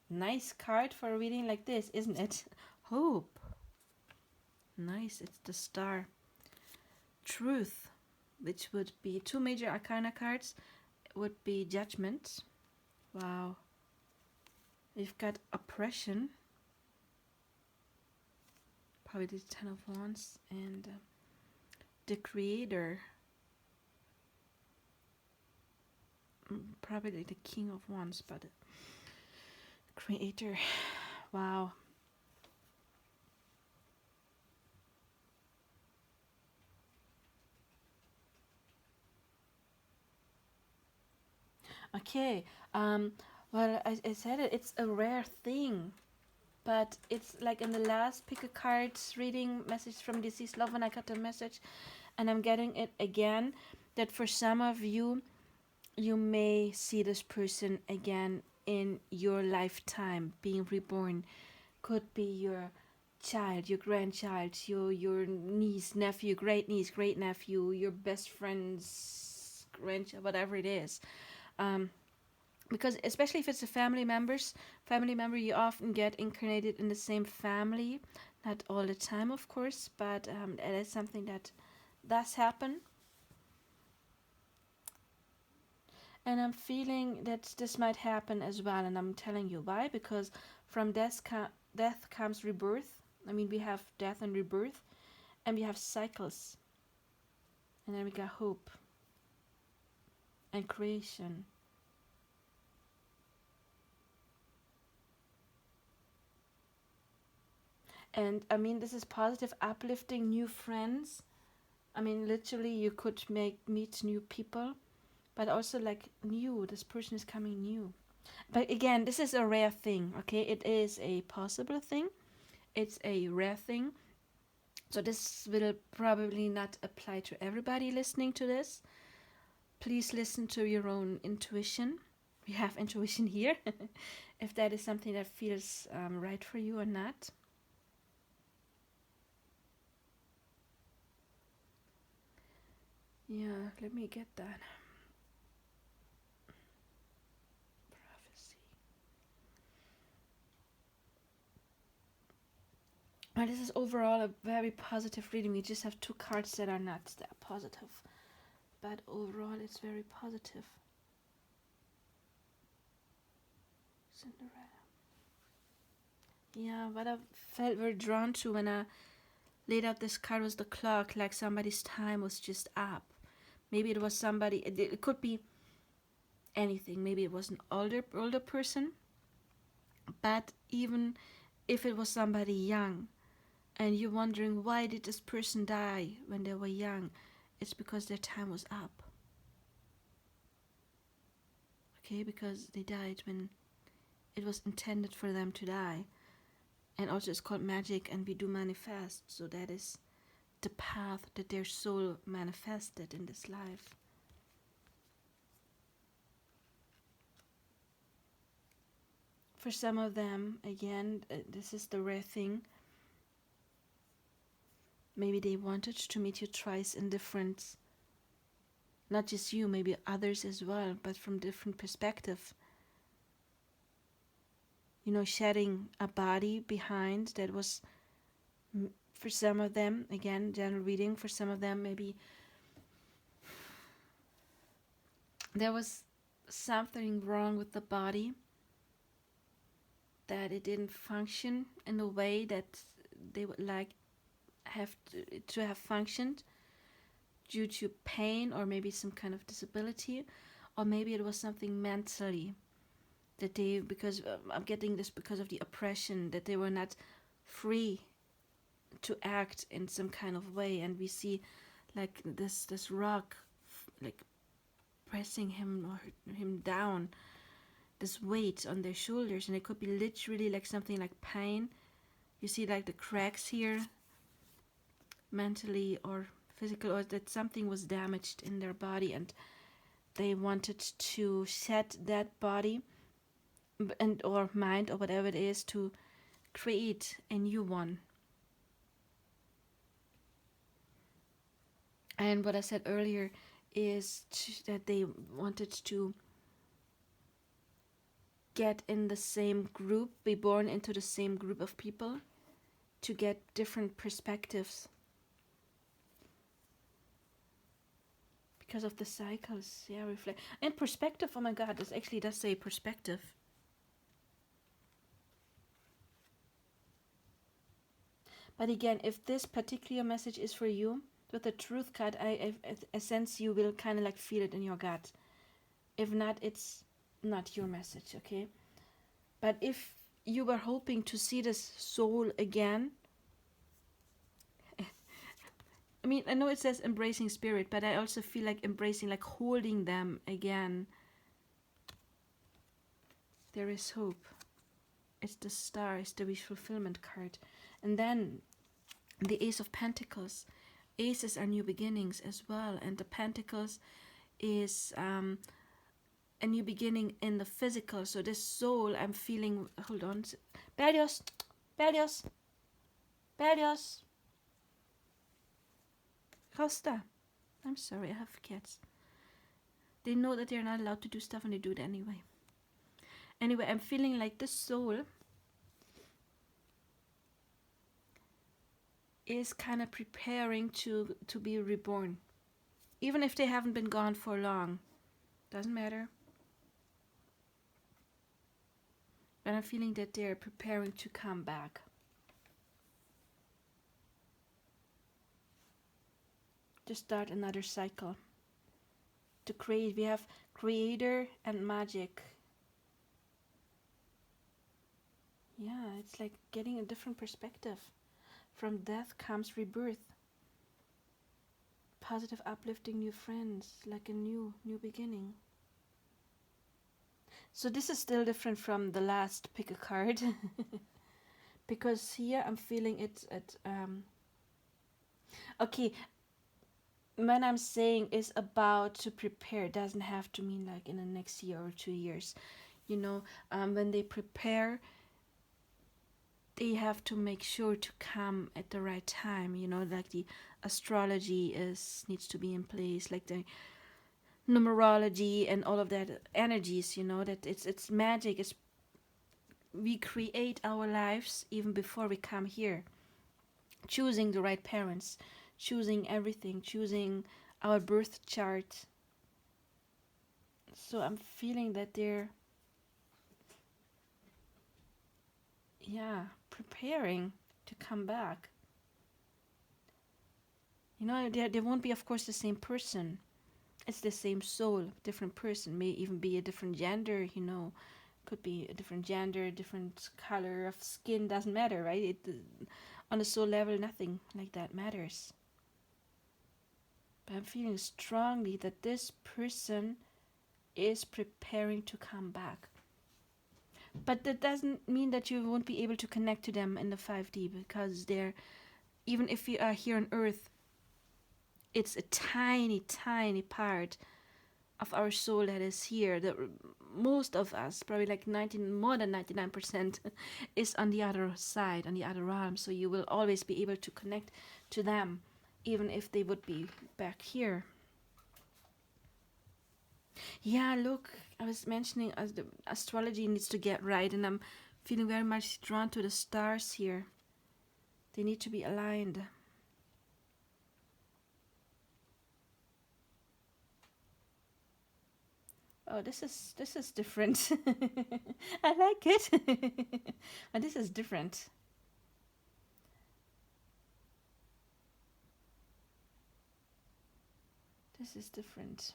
Nice card for a reading like this, isn't it? Hope. Nice, it's the star. Truth, which would be 2 major arcana cards. would be judgment. Wow. You've got oppression. Probably the Ten of Wands. And the Creator. Probably the King of Wands, but Creator. Wow. Okay. Well, I said it. It's a rare thing, but it's like in the last pick a cards reading message from deceased love when I got the message, and I'm getting it again. That for some of you, you may see this person again in your lifetime, being reborn. Could be your child, your grandchild, your niece, nephew, great niece, great nephew, your best friend's grandchild, whatever it is. Because especially if it's a family member, you often get incarnated in the same family. Not all the time, of course, but it is something that does happen. And I'm feeling that this might happen as well, and I'm telling you why. Because from death comes rebirth. I mean, we have death and rebirth, and we have cycles, and then we got hope and creation. And I mean, this is positive, uplifting new friends. I mean, literally, you could meet new people, but also like new. This person is coming new. But again, this is a rare thing. Okay, it is a possible thing. It's a rare thing. So this will probably not apply to everybody listening to this. Please listen to your own intuition. We have intuition here. If that is something that feels right for you or not. Yeah, let me get that. Prophecy. Well, this is overall a very positive reading. We just have two cards that are not that positive. But overall, it's very positive. Cinderella. Yeah, what I felt very drawn to when I laid out this card was the clock, like somebody's time was just up. Maybe it was somebody, it could be anything. Maybe it was an older person, but even if it was somebody young, and you're wondering why did this person die when they were young, it's because their time was up. Okay, because they died when it was intended for them to die. And also it's called magic, and we do manifest, so that is the path that their soul manifested in this life. For some of them, again, this is the rare thing. Maybe they wanted to meet you twice in different, not just you, maybe others as well, but from different perspective. You know, shedding a body behind that was, for some of them, again, general reading, for some of them, maybe there was something wrong with the body, that it didn't function in the way that they would like have to have functioned due to pain or maybe some kind of disability, or maybe it was something mentally that they, because I'm getting this because of the oppression, that they were not free to act in some kind of way. And we see like this rock like pressing him or him down, this weight on their shoulders, and it could be literally like something like pain. You see like the cracks here, mentally or physical, or that something was damaged in their body, and they wanted to shed that body and or mind or whatever it is to create a new one. And what I said earlier is that they wanted to get in the same group, be born into the same group of people, to get different perspectives. because of the cycles. Yeah, reflect. And perspective, oh my god, this actually does say perspective. But again, if this particular message is for you, with the truth card, I sense you will kind of like feel it in your gut. If not, it's not your message, okay? But if you were hoping to see this soul again, I mean, I know it says embracing spirit, but I also feel like embracing, like holding them again. There is hope. It's the star, it's the wish fulfillment card. And then the Ace of Pentacles. Aces are new beginnings as well. And the Pentacles is a new beginning in the physical. So this soul, I'm feeling, hold on. Berlioz, Berlioz, Berlioz. Costa. I'm sorry, I have cats. They know that they're not allowed to do stuff and they do it anyway. Anyway, I'm feeling like this soul is kind of preparing to be reborn. Even if they haven't been gone for long. Doesn't matter. But I'm feeling that they're preparing to come back. To start another cycle. To create. We have creator and magic. Yeah, it's like getting a different perspective. From death comes rebirth. Positive, uplifting new friends, like a new beginning. So this is still different from the last pick a card. Because here I'm feeling it's at okay, when I'm saying is about to prepare, doesn't have to mean like in the next year or 2 years. You know, when they prepare, they have to make sure to come at the right time. You know, like the astrology needs to be in place, like the numerology and all of that energies. You know, that it's magic. It's we create our lives even before we come here. Choosing the right parents, choosing everything, choosing our birth chart. So I'm feeling that they're, preparing to come back. You know, they won't be, of course, the same person. It's the same soul, different person. May even be a different gender, you know. Could be a different gender, different color of skin, doesn't matter, right? On a soul level, nothing like that matters. But I'm feeling strongly that this person is preparing to come back. But that doesn't mean that you won't be able to connect to them in the 5D, because they're, even if you are here on Earth, it's a tiny, tiny part of our soul that is here. That most of us, probably like more than 99%, is on the other side, on the other realm. So you will always be able to connect to them, even if they would be back here. Yeah, look, I was mentioning as the astrology needs to get right, and I'm feeling very much drawn to the stars here. They need to be aligned. Oh, this is different. I like it. And this is different. This is different.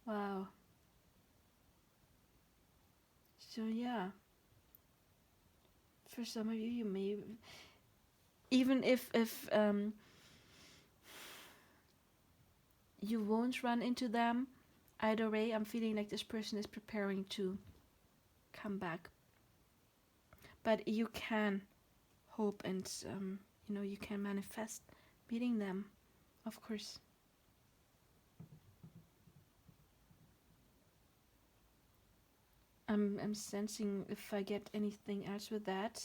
Wow. So yeah, for some of you, you may, even if you won't run into them, either way, I'm feeling like this person is preparing to come back. But you can hope and you can manifest meeting them, of course. I'm sensing if I get anything else with that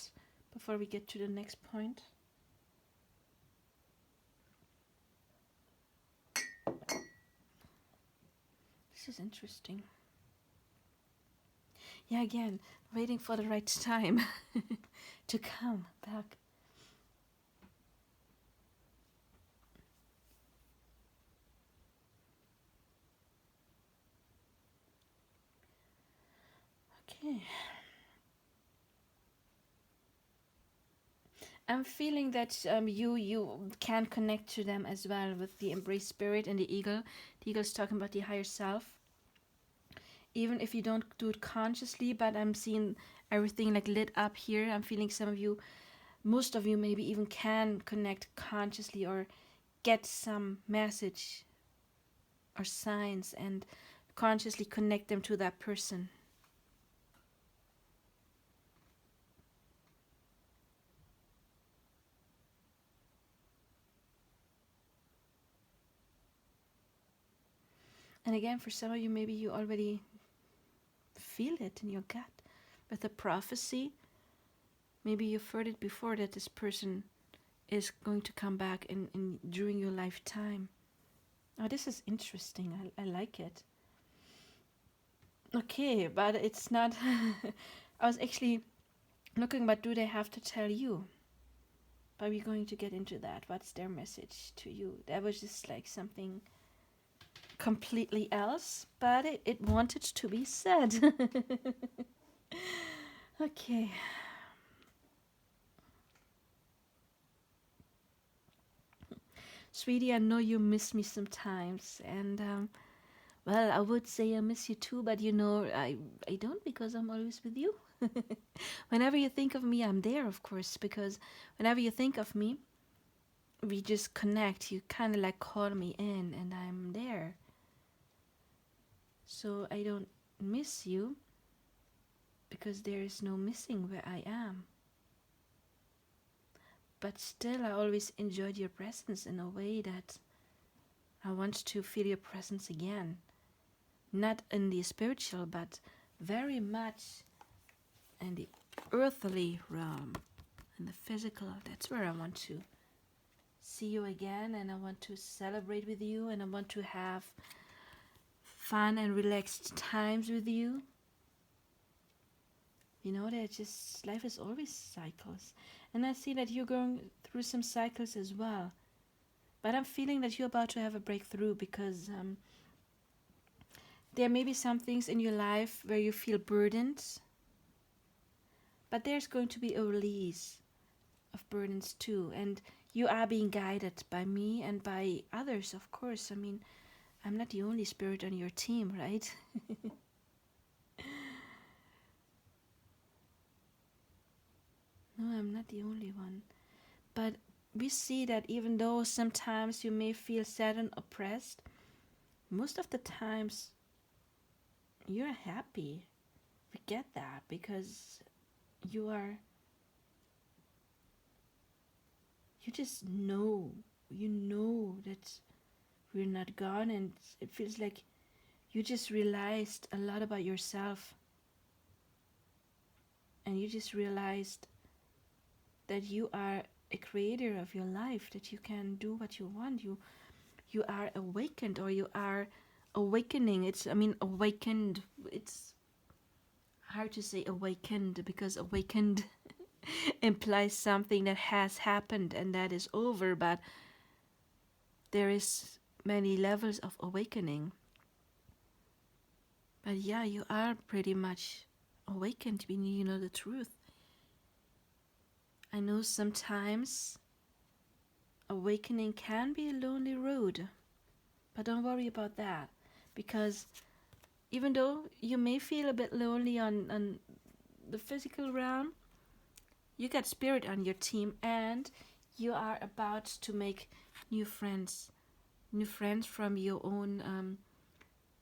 before we get to the next point. This is interesting. Yeah, again, waiting for the right time to come back. Okay. I'm feeling that you can connect to them as well with the embrace spirit and the eagle. The eagle's talking about the higher self. Even if you don't do it consciously, but I'm seeing everything like lit up here. I'm feeling some of you, most of you maybe even can connect consciously or get some message or signs and consciously connect them to that person. And again, for some of you, maybe you already feel it in your gut with a prophecy. Maybe you've heard it before that this person is going to come back in during your lifetime. Oh, this is interesting. I like it. Okay, but it's not. I was actually looking, but do they have to tell you? But we're going to get into that. What's their message to you? That was just like something completely else, but it wanted to be said. Okay. Sweetie, I know you miss me sometimes, and well, I would say I miss you too, but you know, I don't because I'm always with you. Whenever you think of me, I'm there, of course, because whenever you think of me, we just connect. You kind of like call me in, and I'm there. So I don't miss you because there is no missing where I am. But still, I always enjoyed your presence in a way that I want to feel your presence again. Not in the spiritual, but very much in the earthly realm, in the physical. That's where I want to see you again, and I want to celebrate with you, and I want to have fun and relaxed times with you. You know, that just life is always cycles, and I see that you're going through some cycles as well. But I'm feeling that you're about to have a breakthrough because there may be some things in your life where you feel burdened, but there's going to be a release of burdens too, and you are being guided by me and by others, of course. I mean, I'm not the only spirit on your team, right? No, I'm not the only one. But we see that even though sometimes you may feel sad and oppressed, most of the times you're happy. We get that because you are, you just know, you know that we're not gone, and it feels like you just realized a lot about yourself, and you just realized that you are a creator of your life, that you can do what you want. You are awakened, or you are awakening. It's, I mean, awakened, it's hard to say awakened because awakened implies something that has happened and that is over, but there is many levels of awakening. But yeah, you are pretty much awakened when you know the truth. I know sometimes awakening can be a lonely road, but don't worry about that, because even though you may feel a bit lonely on the physical realm, you got spirit on your team, and you are about to make new friends. New friends from your own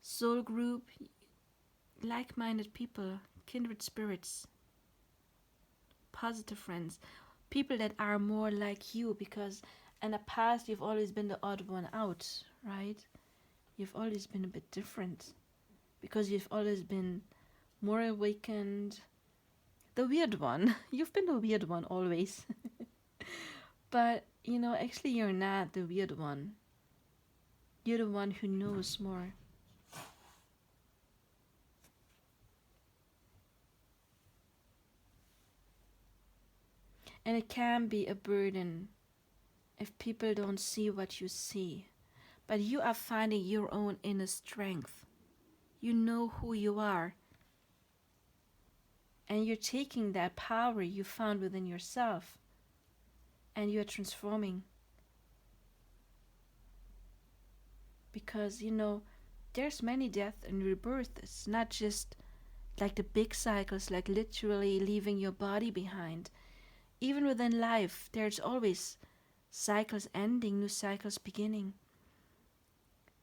soul group, like-minded people, kindred spirits, positive friends, people that are more like you, because in the past you've always been the odd one out, right? You've always been a bit different because you've always been more awakened, the weird one. You've been the weird one always. But you know, actually you're not the weird one. You're the one who knows more. And it can be a burden if people don't see what you see. But you are finding your own inner strength. You know who you are. And you're taking that power you found within yourself and you're transforming. Because, there's many death and rebirth. It's not just like the big cycles, like literally leaving your body behind. Even within life, there's always cycles ending, new cycles beginning.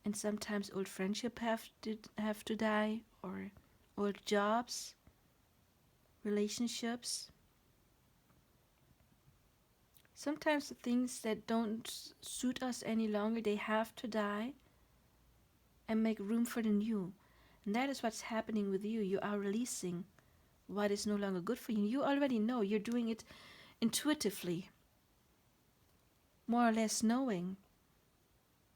And sometimes old friendships have to die, or old jobs, relationships. Sometimes the things that don't suit us any longer, they have to die and make room for the new. And that is what's happening with you. You are releasing what is no longer good for you. You already know. You're doing it intuitively, more or less knowing.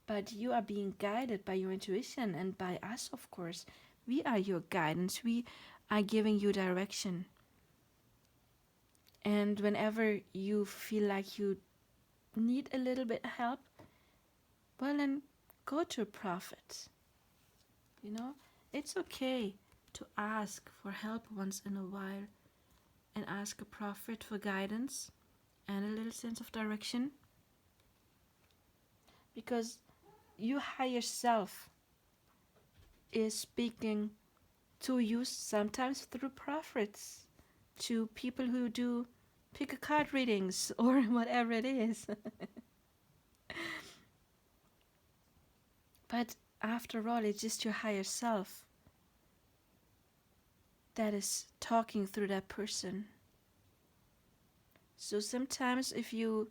But you are being guided by your intuition and by us, of course. We are your guidance. We are giving you direction. And whenever you feel like you need a little bit of help, well, then go to a prophet. It's okay to ask for help once in a while and ask a prophet for guidance and a little sense of direction. Because your higher self is speaking to you sometimes through prophets, to people who do pick a card readings or whatever it is. But after all, it's just your higher self that is talking through that person. So sometimes if you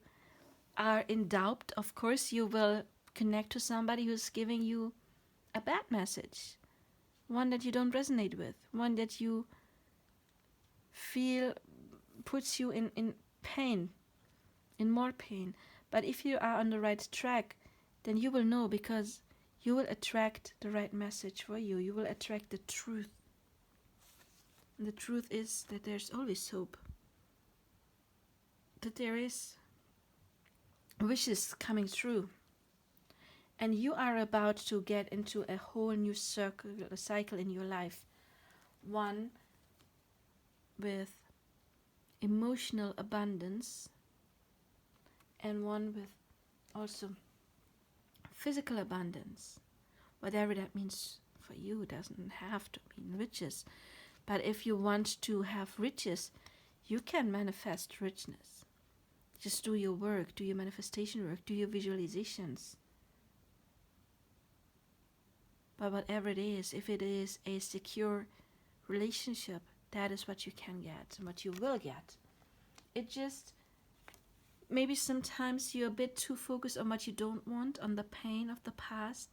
are in doubt, of course you will connect to somebody who's giving you a bad message, one that you don't resonate with, one that you feel puts you in pain, in more pain. But if you are on the right track, then you will know, because you will attract the right message for you. You will attract the truth. And the truth is that there's always hope. That there is wishes coming true. And you are about to get into a whole new cycle in your life. One with emotional abundance, and one with also physical abundance. Whatever that means for you doesn't have to mean riches. But if you want to have riches, you can manifest richness. Just do your work, do your manifestation work, do your visualizations. But whatever it is, if it is a secure relationship, that is what you can get and what you will get. It just, maybe sometimes you're a bit too focused on what you don't want, on the pain of the past.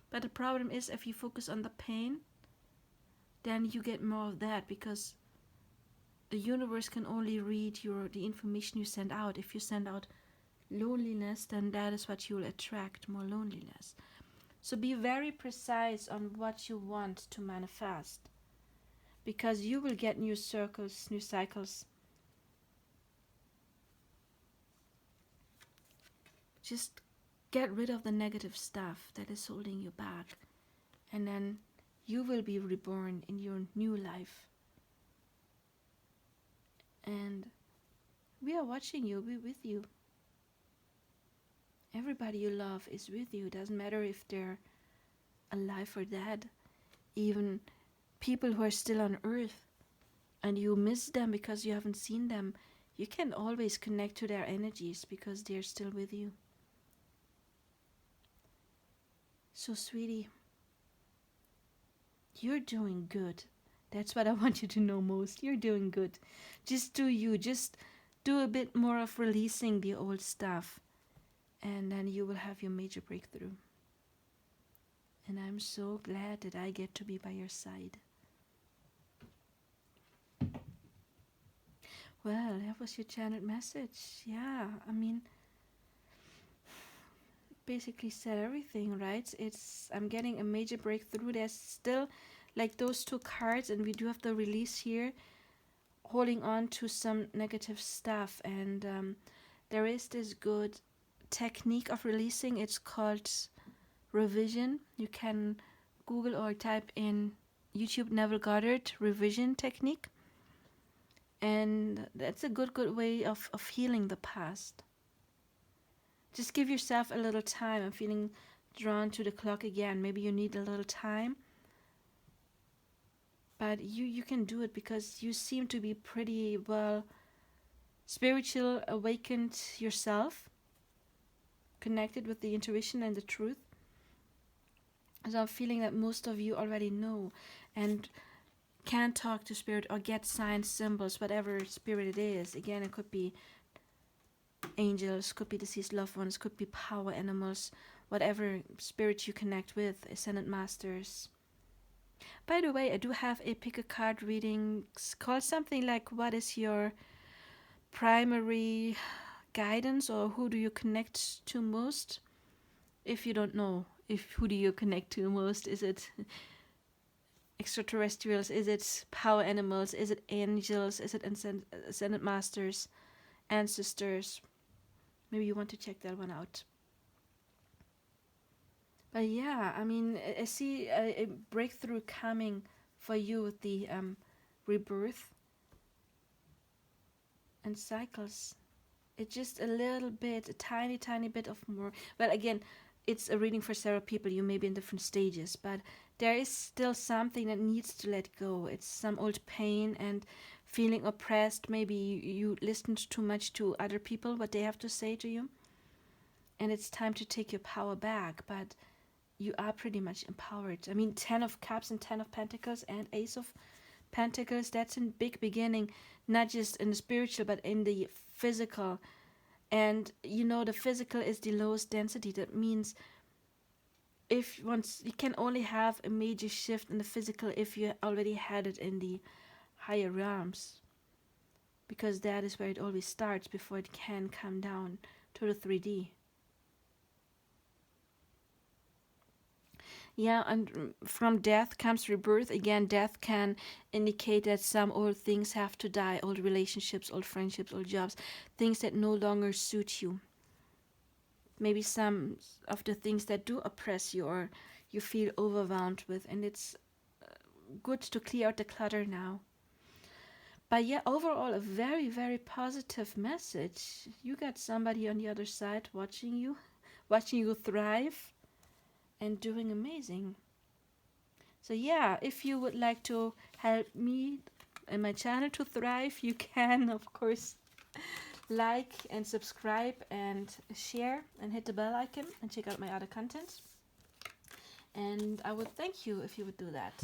But the problem is, if you focus on the pain, then you get more of that, because the universe can only read the information you send out. If you send out loneliness, then that is what you will attract, more loneliness. So be very precise on what you want to manifest, because you will get new circles, new cycles. Just get rid of the negative stuff that is holding you back, and then you will be reborn in your new life. And we are watching you, we're with you. Everybody you love is with you. Doesn't matter if they're alive or dead. Even people who are still on earth and you miss them because you haven't seen them, you can always connect to their energies because they're still with you. So, sweetie, you're doing good. That's what I want you to know most. You're doing good. Just do you. Just do a bit more of releasing the old stuff. And then you will have your major breakthrough. And I'm so glad that I get to be by your side. Well, that was your channeled message. Yeah, I mean, basically said everything, right? I'm getting a major breakthrough. There's still like those two cards, and we do have the release here, holding on to some negative stuff. And there is this good technique of releasing. It's called revision. You can Google or type in YouTube Neville Goddard revision technique. And that's a good way of healing the past. Just give yourself a little time. I'm feeling drawn to the clock again. Maybe you need a little time. But you can do it because you seem to be pretty well spiritual, awakened yourself, connected with the intuition and the truth. So I'm feeling that most of you already know and can talk to spirit or get signs, symbols, whatever spirit it is. Again, it could be angels, could be deceased loved ones, could be power animals, whatever spirit you connect with, ascended masters. By the way, I do have a pick a card reading called something like what is your primary guidance, or who do you connect to most? If you don't know, if who do you connect to most? Is it extraterrestrials? Is it power animals? Is it angels? Is it ascended masters, ancestors? Maybe you want to check that one out. But yeah, I mean, I see a breakthrough coming for you with the rebirth and cycles. It's just a little bit, a tiny bit of more. Well, again, it's a reading for several people. You may be in different stages, but there is still something that needs to let go. It's some old pain and feeling oppressed. Maybe you listened too much to other people, what they have to say to you. And it's time to take your power back, but you are pretty much empowered. I mean, 10 of Cups and 10 of Pentacles and Ace of Pentacles, that's a big beginning, not just in the spiritual, but in the physical. And you know, the physical is the lowest density. That means if once you can only have a major shift in the physical if you already had it in the higher realms, because that is where it always starts before it can come down to the 3D. Yeah, and from death comes rebirth. Again, death can indicate that some old things have to die, old relationships, old friendships, old jobs, things that no longer suit you. Maybe some of the things that do oppress you or you feel overwhelmed with, and it's good to clear out the clutter now. But yeah, overall, a very positive message. You got somebody on the other side watching you thrive and doing amazing. So yeah, if you would like to help me and my channel to thrive, you can, of course, like and subscribe and share and hit the bell icon and check out my other content. And I would thank you if you would do that.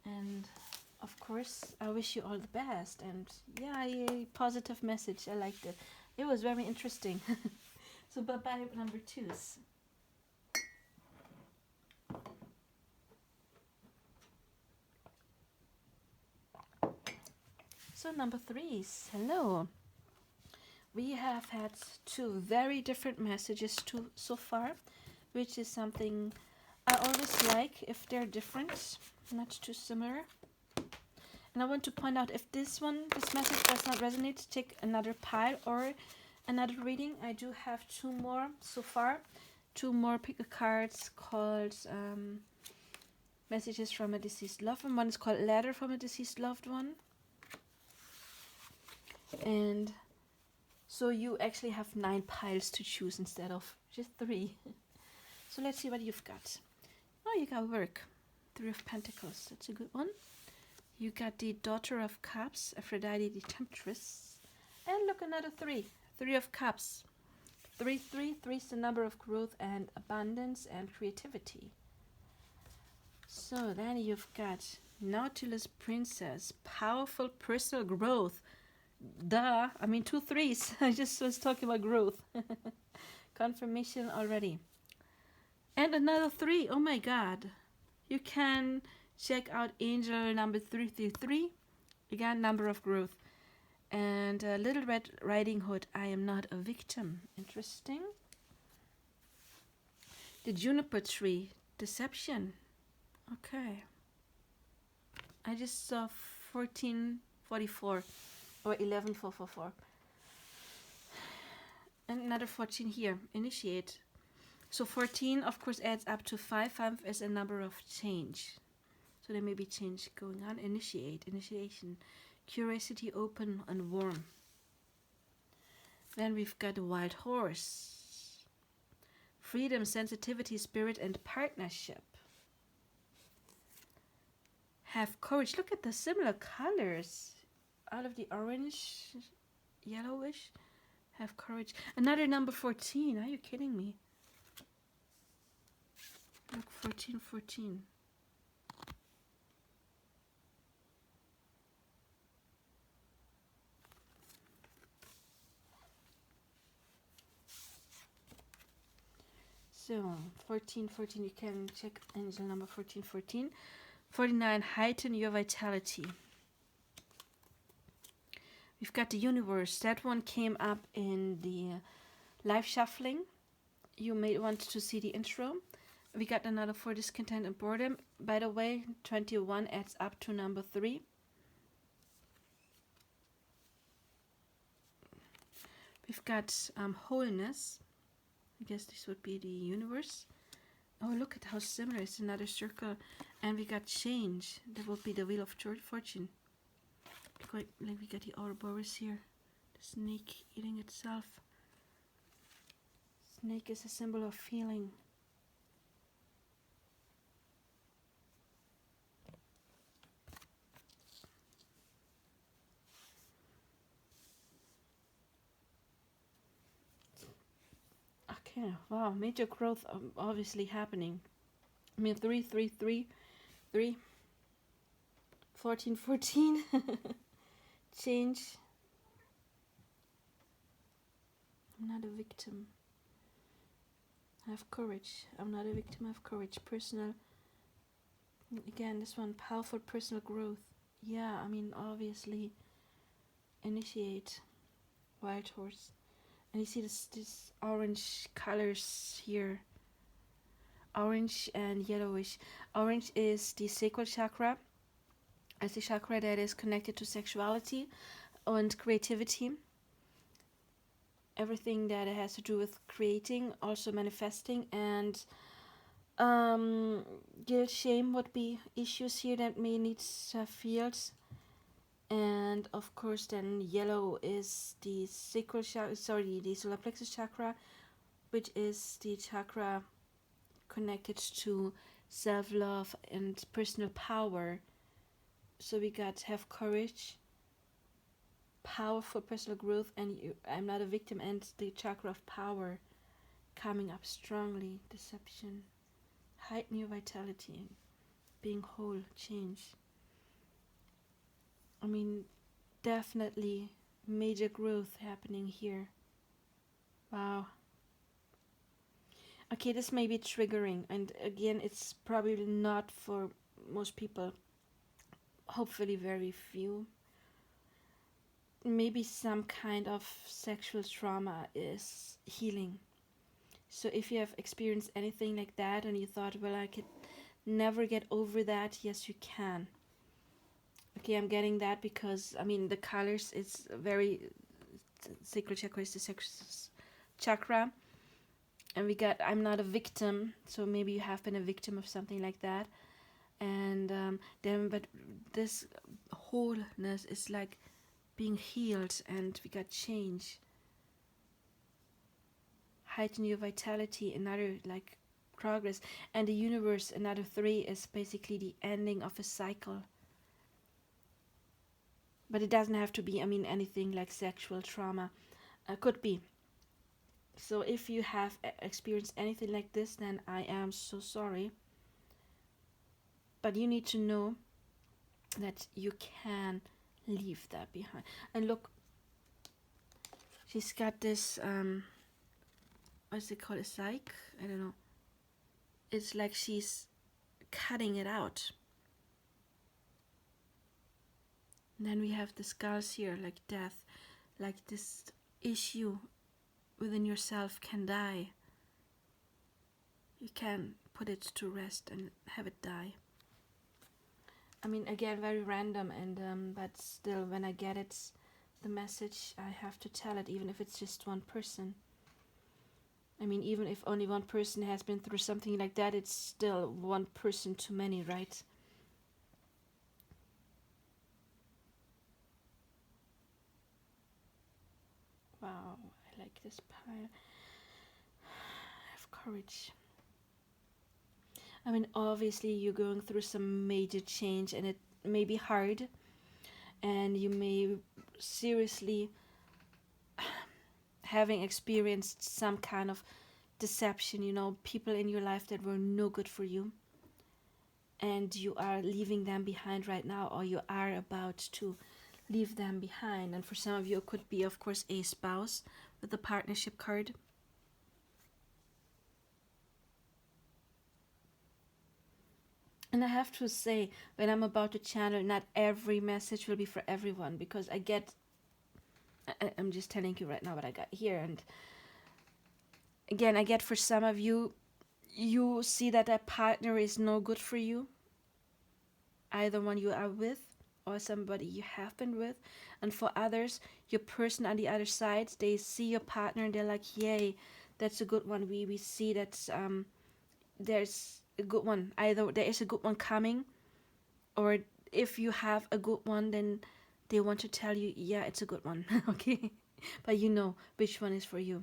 And of course, I wish you all the best. And yeah, a positive message. I liked it. It was very interesting. So bye-bye, number 2s. So number 3s, hello. We have had 2 very different messages so far, which is something I always like if they're different, not too similar. And I want to point out, if this message does not resonate, take another pile or another reading. I do have 2 more so far. 2 more pick cards called Messages from a Deceased Loved One. One is called Letter from a Deceased Loved One. And so you actually have 9 piles to choose instead of just 3. So let's see what you've got. Oh, you got work. 3 of Pentacles. That's a good one. You got the Daughter of Cups, Aphrodite the Temptress. And look, another 3. 3 of Cups. 3 is the number of growth and abundance and creativity. So then you've got Nautilus Princess, powerful personal growth. Duh, I mean 2 3s. I just was talking about growth. Confirmation already. And another 3. Oh my god. You can check out Angel number 333. Again, number of growth. And Little Red Riding Hood, I am not a victim. Interesting. The Juniper Tree, Deception. Okay. I just saw 1444 or 11444. And another 14 here, Initiate. So 14, of course, adds up to 5. 5 is a number of change. So there may be change going on. Initiate, initiation, curiosity, open and warm. Then we've got a wild horse. Freedom, sensitivity, spirit and partnership. Have courage. Look at the similar colors. All of the orange, yellowish. Have courage. Another number 14. Are you kidding me? Look, 14, 14. So, 14, 14, you can check angel number 14, 14. 49, heighten your vitality. We've got the universe. That one came up in the live shuffling. You may want to see the intro. We got another for discontent and boredom. By the way, 21 adds up to number 3. We've got wholeness. I guess this would be the universe. Oh, look at how similar. It's another circle. And we got change. That would be the wheel of fortune. Quite like we got the Ouroboros here. The snake eating itself. Snake is a symbol of feeling. Okay, wow, major growth obviously happening. I mean, 3, 3, 3, 3, 14, 14. Change. I'm not a victim. Have courage. I'm not a victim. Have courage. Personal. Again, this one, powerful personal growth. Yeah, I mean, obviously, initiate. Wild horse. And you see this orange colors here. Orange and yellowish. Orange is the sacral chakra. It's the chakra that is connected to sexuality and creativity. Everything that has to do with creating, also manifesting, and guilt, shame would be issues here that may need fields. And of course, then yellow is the sacral chakra, the solar plexus chakra, which is the chakra connected to self-love and personal power. So we got have courage, powerful personal growth, and I'm not a victim, and the chakra of power coming up strongly. Deception, heighten your vitality, being whole, change. I mean, definitely major growth happening here. Wow. Okay, this may be triggering, and again, it's probably not for most people. Hopefully very few. Maybe some kind of sexual trauma is healing. So if you have experienced anything like that and you thought, well, I could never get over that, yes, you can. Okay, I'm getting that because, I mean, the colors, it's very, sacral chakra is the sacral chakra. And we got, I'm not a victim, so maybe you have been a victim of something like that. And then, but this wholeness is like being healed, and we got change. Heighten your vitality, another like progress. And the universe, another 3, is basically the ending of a cycle. But it doesn't have to be, I mean, anything like sexual trauma. Could be. So if you have experienced anything like this, then I am so sorry. But you need to know that you can leave that behind. And look, she's got this, what's it called, a psych? I don't know. It's like she's cutting it out. And then we have the skulls here, like death, like this issue within yourself can die. You can put it to rest and have it die. I mean, again, very random, and but still, when I get it, the message, I have to tell it, even if it's just one person. I mean, even if only one person has been through something like that, it's still one person too many, right? Wow, I like this pile. Have courage. I mean, obviously, you're going through some major change, and it may be hard, and you may seriously having experienced some kind of deception, people in your life that were no good for you, and you are leaving them behind right now, or you are about to leave them behind. And for some of you, it could be, of course, a spouse with the partnership card. And I have to say, when I'm about to channel, not every message will be for everyone, because I'm just telling you right now what I got here. And again, I get for some of you, you see that a partner is no good for you, either one you are with or somebody you have been with. And for others, your person on the other side, they see your partner and they're like, yay, that's a good one. We see that there's a good one. Either there is a good one coming, or if you have a good one, then they want to tell you, yeah, it's a good one. Okay, but you know which one is for you.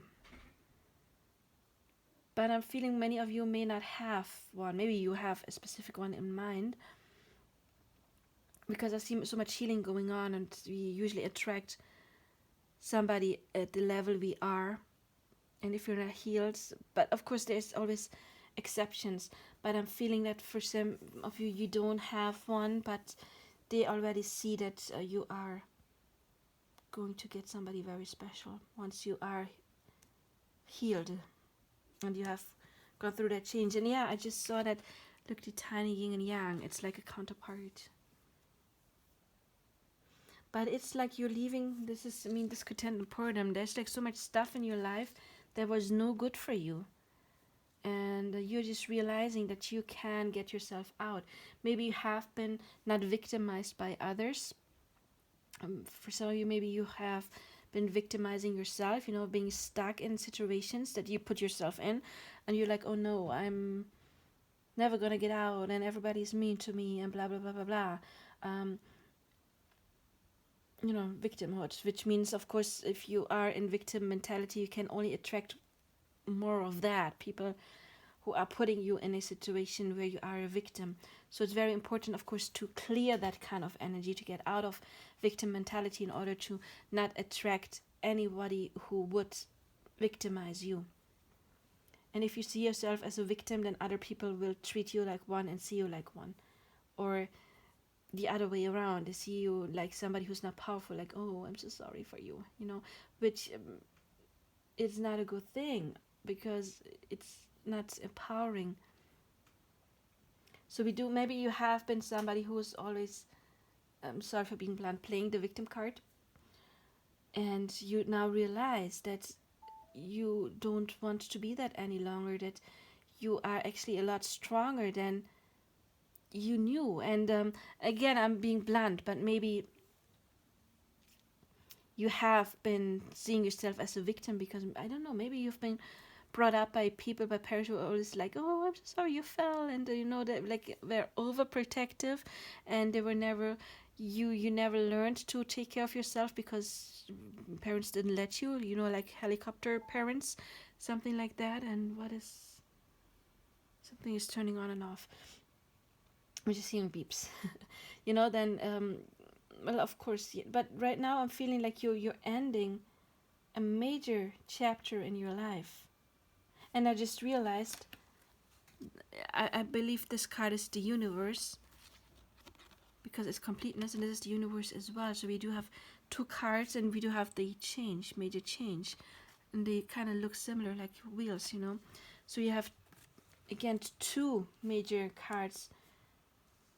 But I'm feeling many of you may not have one. Maybe you have a specific one in mind, because I see so much healing going on, and we usually attract somebody at the level we are. And if you're not healed, but of course there's always exceptions, but I'm feeling that for some of you, you don't have one, but they already see that you are going to get somebody very special once you are healed and you have gone through that change. And yeah, I just saw that. Look, the tiny yin and yang, it's like a counterpart, but it's like you're leaving. This is, I mean, discontent and boredom. There's like so much stuff in your life that was no good for you, and you're just realizing that you can get yourself out. Maybe you have been not victimized by others. For some of you, maybe you have been victimizing yourself, being stuck in situations that you put yourself in, and you're like, oh no, I'm never gonna get out, and everybody's mean to me, and blah blah blah blah blah. Victimhood, which means, of course, if you are in victim mentality, you can only attract more of that, people who are putting you in a situation where you are a victim. So it's very important, of course, to clear that kind of energy, to get out of victim mentality in order to not attract anybody who would victimize you. And if you see yourself as a victim, then other people will treat you like one and see you like one. Or the other way around, they see you like somebody who's not powerful, like, oh, I'm so sorry for you, which is not a good thing, because it's not empowering. So maybe you have been somebody who's always, sorry for being blunt, playing the victim card, and you now realize that you don't want to be that any longer, that you are actually a lot stronger than you knew. And again, I'm being blunt, but maybe you have been seeing yourself as a victim because, I don't know, maybe you've been brought up by parents who are always like, oh, I'm so sorry you fell, and that, like, they're overprotective, and they were never, you never learned to take care of yourself because parents didn't let you, like helicopter parents, something like that. And something is turning on and off. I'm just hearing beeps. Then well, of course, yeah, but right now I'm feeling like you're ending a major chapter in your life. And I just realized, I believe this card is the universe, because it's completeness, and this is the universe as well. So we do have two cards, and we do have the change, major change, and they kind of look similar, like wheels, So you have, again, two major cards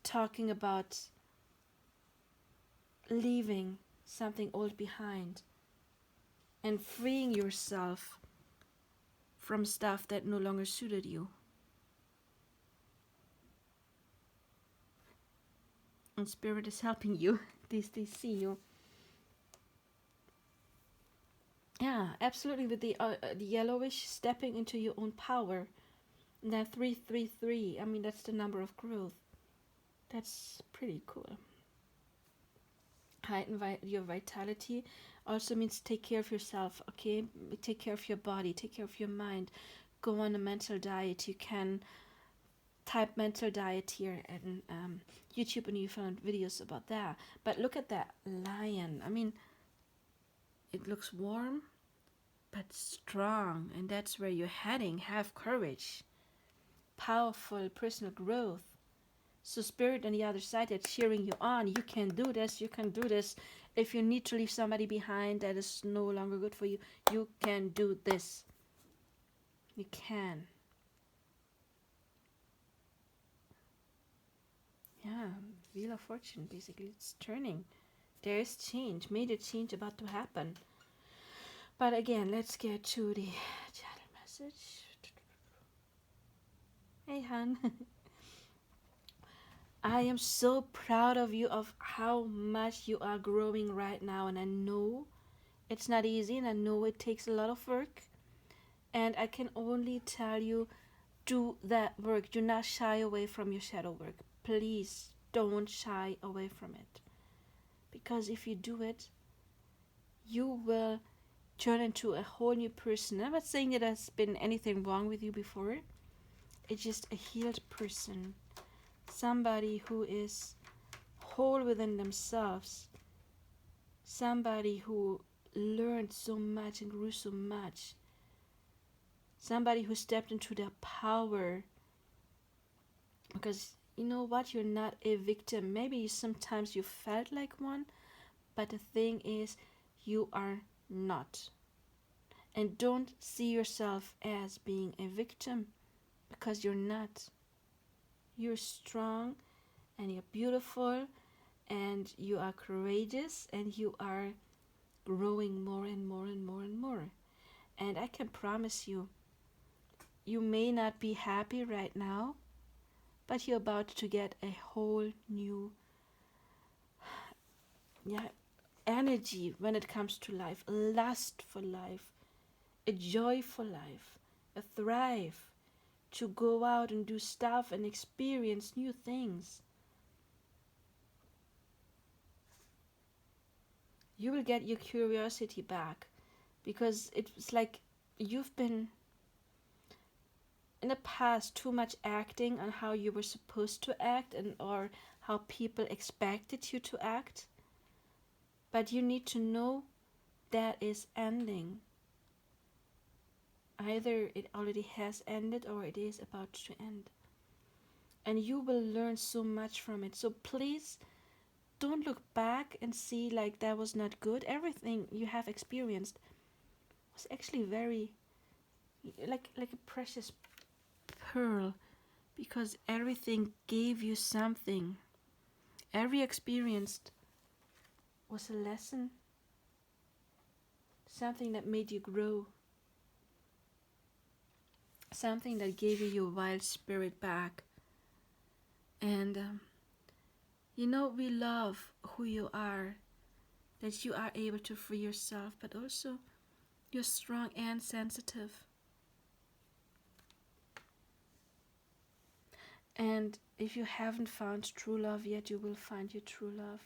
talking about leaving something old behind and freeing yourself from stuff that no longer suited you. And Spirit is helping you. They see you. Yeah, absolutely. With the yellowish, stepping into your own power. And then 333. I mean, that's the number of growth. That's pretty cool. heighten your vitality also means take care of yourself, okay? Take care of your body, take care of your mind. Go on a mental diet. You can type mental diet here and YouTube, and you found videos about that. But look at that lion. I mean, it looks warm but strong, and that's where you're heading. Have courage, powerful personal growth. So spirit on the other side that's cheering you on. You can do this. You can do this. If you need to leave somebody behind that is no longer good for you, you can do this. You can. Yeah, Wheel of Fortune, basically. It's turning. There is change, major change about to happen. But again, let's get to the channel message. Hey, hun. I am so proud of you, of how much you are growing right now. And I know it's not easy, and I know it takes a lot of work. And I can only tell you, do that work. Do not shy away from your shadow work. Please don't shy away from it. Because if you do it, you will turn into a whole new person. I'm not saying that there's been anything wrong with you before. It's just a healed person. Somebody who is whole within themselves. Somebody who learned so much and grew so much. Somebody who stepped into their power. Because you know what? You're not a victim. Maybe sometimes you felt like one, but the thing is, you are not. And don't see yourself as being a victim, because you're not. You're strong, and you're beautiful, and you are courageous, and you are growing more and more and more and more. And I can promise you, you may not be happy right now, but you're about to get a whole new energy when it comes to life, a lust for life, a joy for life, a thrive to go out and do stuff and experience new things. You will get your curiosity back, because it's like you've been in the past too much acting on how you were supposed to act, and or how people expected you to act. But you need to know that is ending. Either it already has ended or it is about to end. And you will learn so much from it. So please don't look back and see like that was not good. Everything you have experienced was actually very like a precious pearl, because everything gave you something. Every experience was a lesson, something that made you grow, something that gave you your wild spirit back. And we love who you are, that you are able to free yourself, but also you're strong and sensitive. And if you haven't found true love yet, you will find your true love.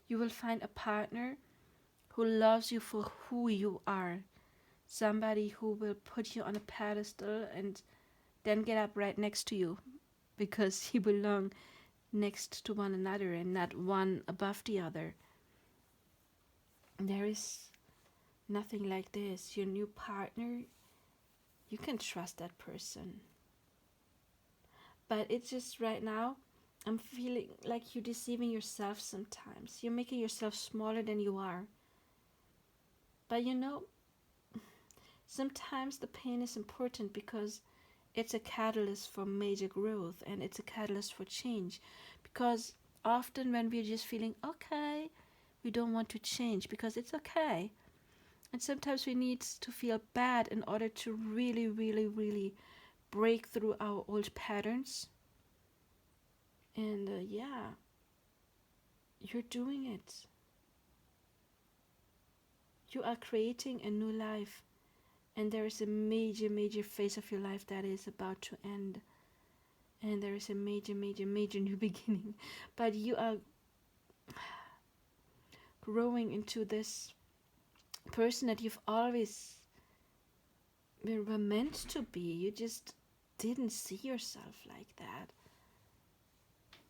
You will find a partner who loves you for who you are. Somebody who will put you on a pedestal and then get up right next to you, because you belong next to one another and not one above the other. There is nothing like this. Your new partner, you can trust that person. But it's just right now, I'm feeling like you're deceiving yourself sometimes. You're making yourself smaller than you are. But sometimes the pain is important, because it's a catalyst for major growth, and it's a catalyst for change. Because often when we're just feeling okay, we don't want to change because it's okay. And sometimes we need to feel bad in order to really, really, really break through our old patterns. And you're doing it. You are creating a new life. And there is a major, major phase of your life that is about to end. And there is a major, major, major new beginning. But you are growing into this person that you've always were meant to be. You just didn't see yourself like that.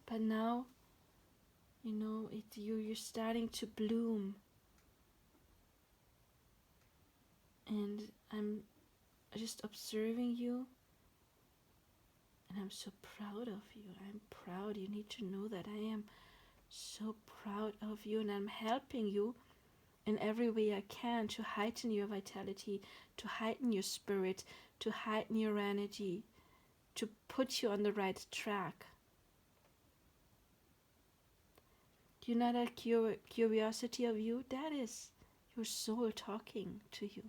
But now, you're starting to bloom. And I'm just observing you. And I'm so proud of you. I'm proud. You need to know that I am so proud of you. And I'm helping you in every way I can to heighten your vitality, to heighten your spirit, to heighten your energy, to put you on the right track. Do you know that curiosity of you? That is your soul talking to you.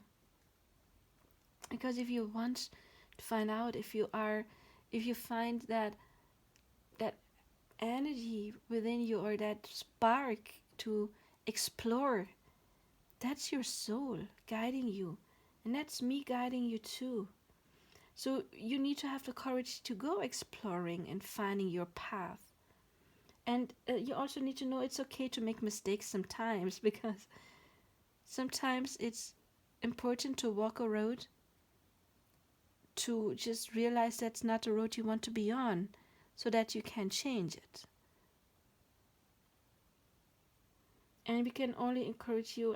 Because if you want to find out, if you find that energy within you, or that spark to explore, that's your soul guiding you, and that's me guiding you too. So you need to have the courage to go exploring and finding your path. And you also need to know it's okay to make mistakes sometimes, because sometimes it's important to walk a road to just realize that's not the road you want to be on, so that you can change it. And I can only encourage you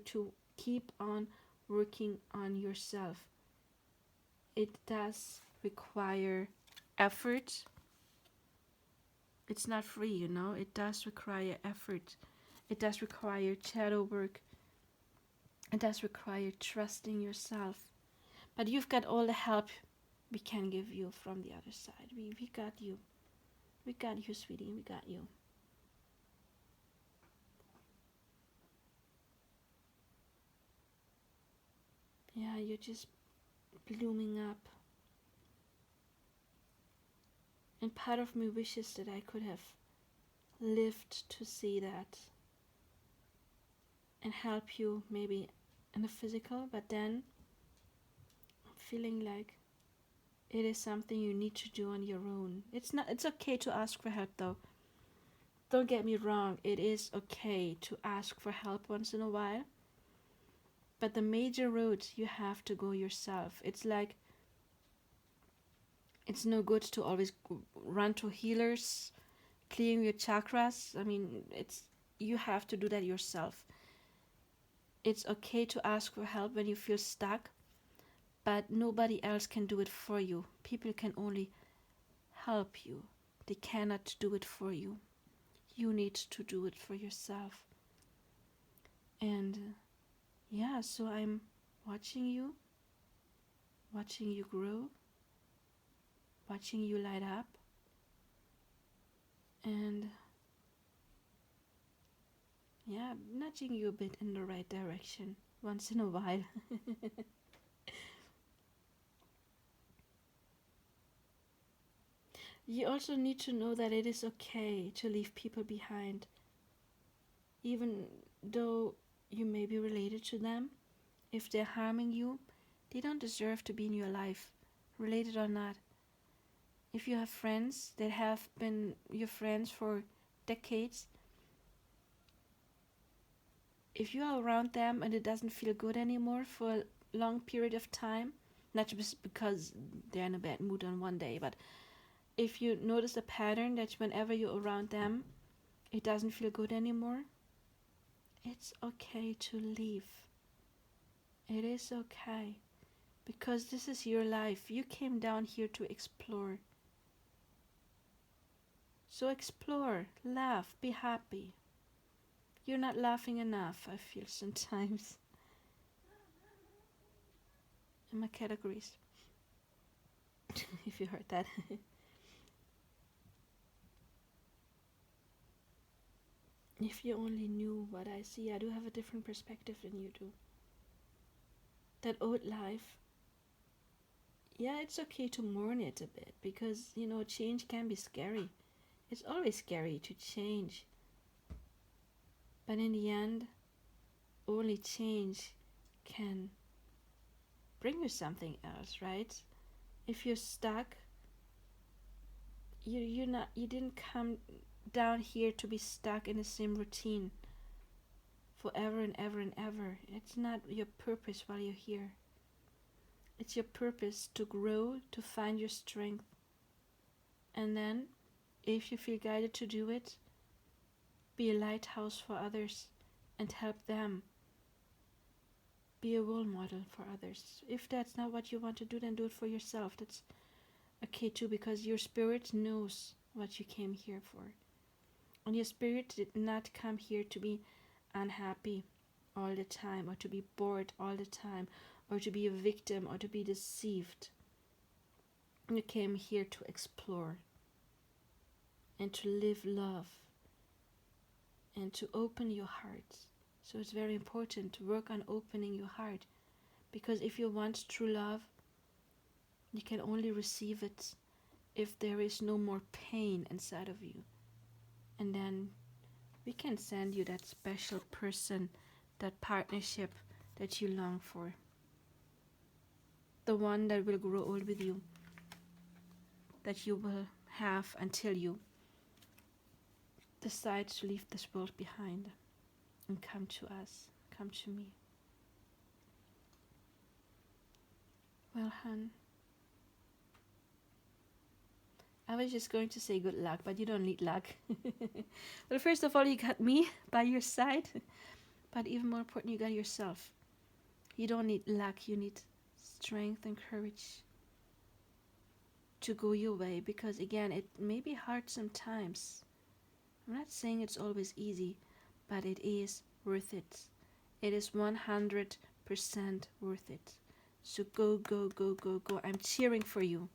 to keep on working on yourself. It does require effort. It's not free, it does require effort. It does require shadow work. It does require trusting yourself. But you've got all the help we can give you from the other side. We got you. We got you, sweetie. We got you. Yeah, you're just blooming up. And part of me wishes that I could have lived to see that and help you maybe in the physical, but then I'm feeling like it is something you need to do on your own. It's okay to ask for help though. Don't get me wrong, it is okay to ask for help once in a while. But the major road you have to go yourself. It's like, it's no good to always run to healers, clearing your chakras. I mean, you have to do that yourself. It's okay to ask for help when you feel stuck, but nobody else can do it for you. People can only help you. They cannot do it for you. You need to do it for yourself. And yeah, so I'm watching you grow, watching you light up, and yeah, nudging you a bit in the right direction once in a while. You also need to know that it is okay to leave people behind, even though you may be related to them. If they're harming you, they don't deserve to be in your life, related or not. If you have friends that have been your friends for decades, if you are around them and it doesn't feel good anymore for a long period of time, not just because they're in a bad mood on one day, but if you notice a pattern that whenever you're around them, it doesn't feel good anymore, it's okay to leave. It is okay. Because this is your life. You came down here to explore. So explore, laugh, be happy. You're not laughing enough, I feel sometimes. In my categories. If you heard that. If you only knew what I see, I do have a different perspective than you do. That old life, yeah, it's okay to mourn it a bit, because, change can be scary. It's always scary to change. But in the end, only change can bring you something else, right? If you're stuck, you didn't come down here to be stuck in the same routine. forever and ever and ever. It's not your purpose while you're here. It's your purpose to grow, to find your strength. And then, if you feel guided to do it, be a lighthouse for others and help them. Be a role model for others. If that's not what you want to do, then do it for yourself. That's okay too, because your spirit knows what you came here for. And your spirit did not come here to be unhappy all the time, or to be bored all the time, or to be a victim, or to be deceived. You came here to explore and to live love and to open your heart. So it's very important to work on opening your heart, because if you want true love, you can only receive it if there is no more pain inside of you. And then we can send you that special person, that partnership that you long for. The one that will grow old with you, that you will have until you decide to leave this world behind and come to us, come to me. Well, hun, I was just going to say good luck, but you don't need luck. Well, first of all, you got me by your side, but even more important, you got yourself. You don't need luck, you need strength and courage to go your way, because again, it may be hard sometimes. I'm not saying it's always easy, but it is worth it. It is 100% worth it. So go, go, go, go, go. I'm cheering for you.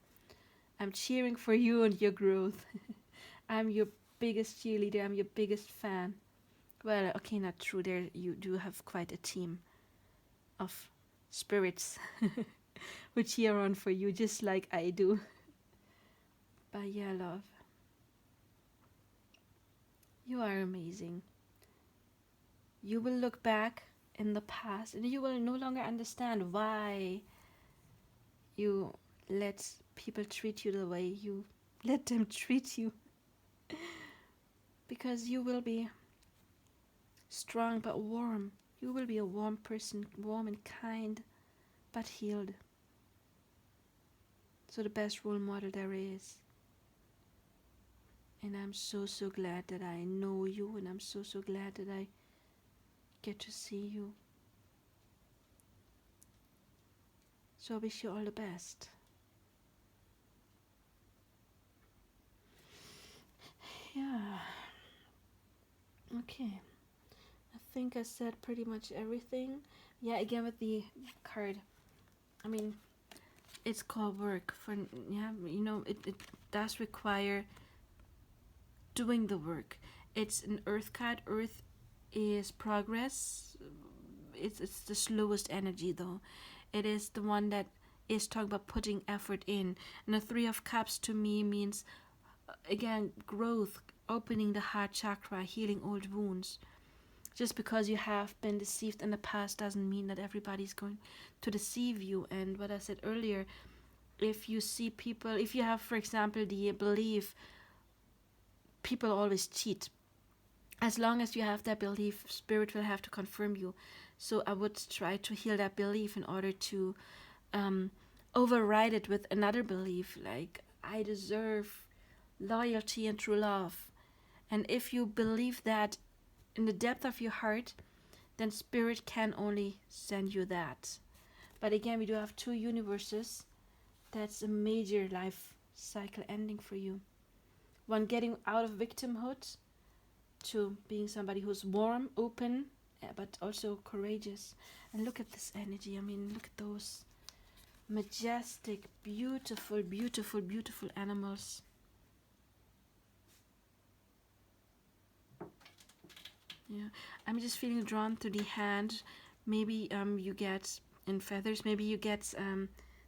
I'm cheering for you and your growth. I'm your biggest cheerleader. I'm your biggest fan. Well, okay, not true. There you do have quite a team of spirits who cheer on for you, just like I do. But yeah, love, you are amazing. You will look back in the past and you will no longer understand why you let people treat you the way you let them treat you. Because you will be strong but warm. You will be a warm person, warm and kind, but healed. So the best role model there is. And I'm so, so glad that I know you, and I'm so, so glad that I get to see you. So I wish you all the best. Yeah. Okay. I think I said pretty much everything. Yeah, again with the card. I mean, it's called work. It does require doing the work. It's an earth card. Earth is progress. It's the slowest energy though. It is the one that is talking about putting effort in. And the Three of Cups to me means, again, growth, opening the heart chakra, healing old wounds. Just because you have been deceived in the past doesn't mean that everybody's going to deceive you. And what I said earlier, if you see people, if you have, for example, the belief people always cheat, as long as you have that belief, spirit will have to confirm you. So I would try to heal that belief in order to override it with another belief, like I deserve loyalty and true love. And if you believe that in the depth of your heart, then spirit can only send you that. But again, we do have two universes. That's a major life cycle ending for you. One, getting out of victimhood to being somebody who's warm, open, but also courageous. And look at this energy. I mean, look at those majestic, beautiful, beautiful, beautiful animals. Yeah, I'm just feeling drawn to the hand. Maybe you get in feathers. Maybe you get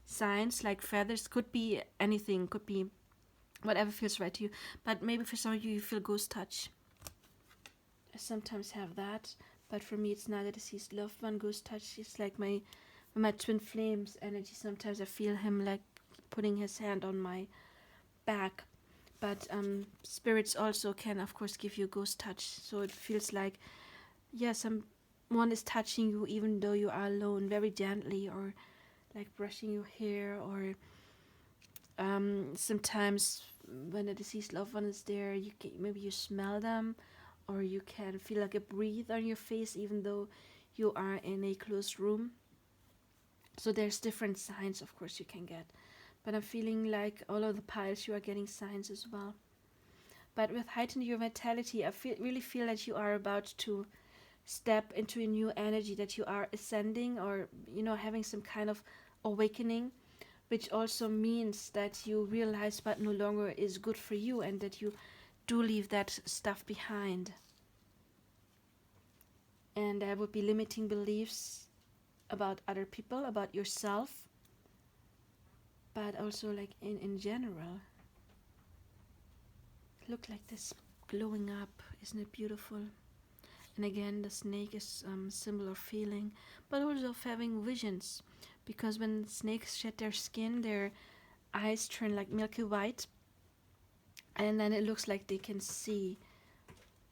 signs like feathers. Could be anything. Could be whatever feels right to you. But maybe for some of you, you feel ghost touch. I sometimes have that, but for me, it's not a deceased loved one. Ghost touch is like my twin flames energy. Sometimes I feel him like putting his hand on my back. But spirits also can, of course, give you ghost touch. So it feels like, yes, someone is touching you even though you are alone, very gently, or like brushing your hair, or sometimes when a deceased loved one is there, you can, maybe you smell them, or you can feel like a breathe on your face even though you are in a closed room. So there's different signs, of course, you can get. But I'm feeling like all of the piles, you are getting signs as well. But with heightened your vitality, I really feel that you are about to step into a new energy, that you are ascending, or having some kind of awakening, which also means that you realize what no longer is good for you, and that you do leave that stuff behind. And there would be limiting beliefs about other people, about yourself, but also like in general. Look like this glowing up, isn't it beautiful? And again, the snake is symbol of feeling, but also of having visions, because when snakes shed their skin, their eyes turn like milky white, and then it looks like they can see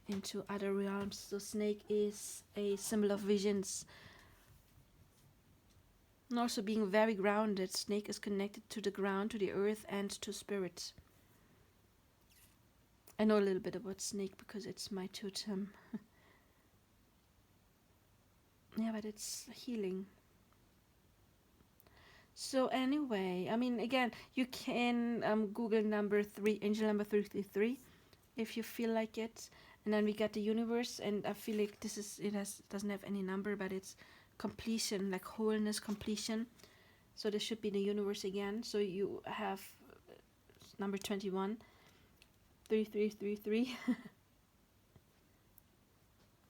into other realms. So snake is a symbol of visions, and also being very grounded. Snake is connected to the ground, to the earth, and to spirit. I know a little bit about snake because it's my totem. Yeah, but it's healing. So anyway, I mean, again, you can Google number 3, angel number 333, if you feel like it. And then we got the universe, and I feel like doesn't have any number, but it's completion, like wholeness, completion. So this should be the universe again. So you have number 21, 3333.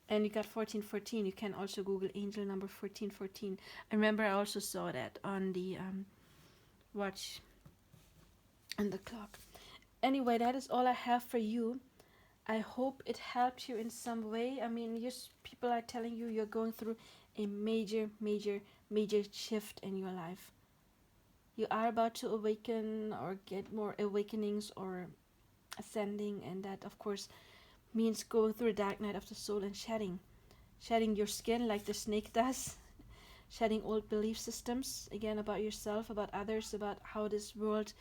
And you got 1414. You can also Google angel number 1414. I remember I also saw that on the watch and the clock. Anyway, that is all I have for you. I hope it helped you in some way. I mean, people are telling you you're going through a major, major, major shift in your life. You are about to awaken or get more awakenings or ascending, and that, of course, means going through a dark night of the soul and shedding your skin like the snake does, shedding old belief systems, again, about yourself, about others, about how this world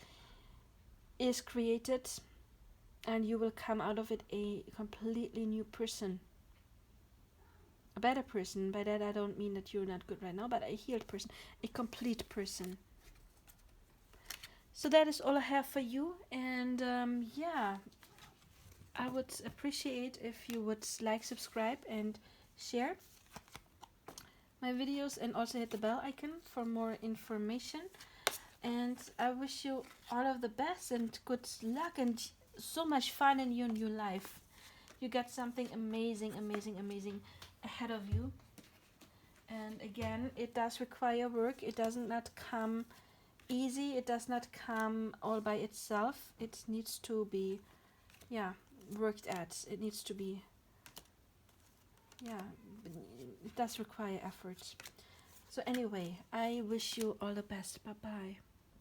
is created, and you will come out of it a completely new person, a better person. By that I don't mean that you're not good right now, but a healed person, a complete person. So that is all I have for you, and yeah, I would appreciate if you would like, subscribe, and share my videos, and also hit the bell icon for more information. And I wish you all of the best and good luck and so much fun in your new life. You got something amazing, amazing, amazing ahead of you. And again, it does require work. It does not come easy. It does not come all by itself. It needs to be, worked at. It needs to be, it does require effort. So anyway, I wish you all the best. Bye bye.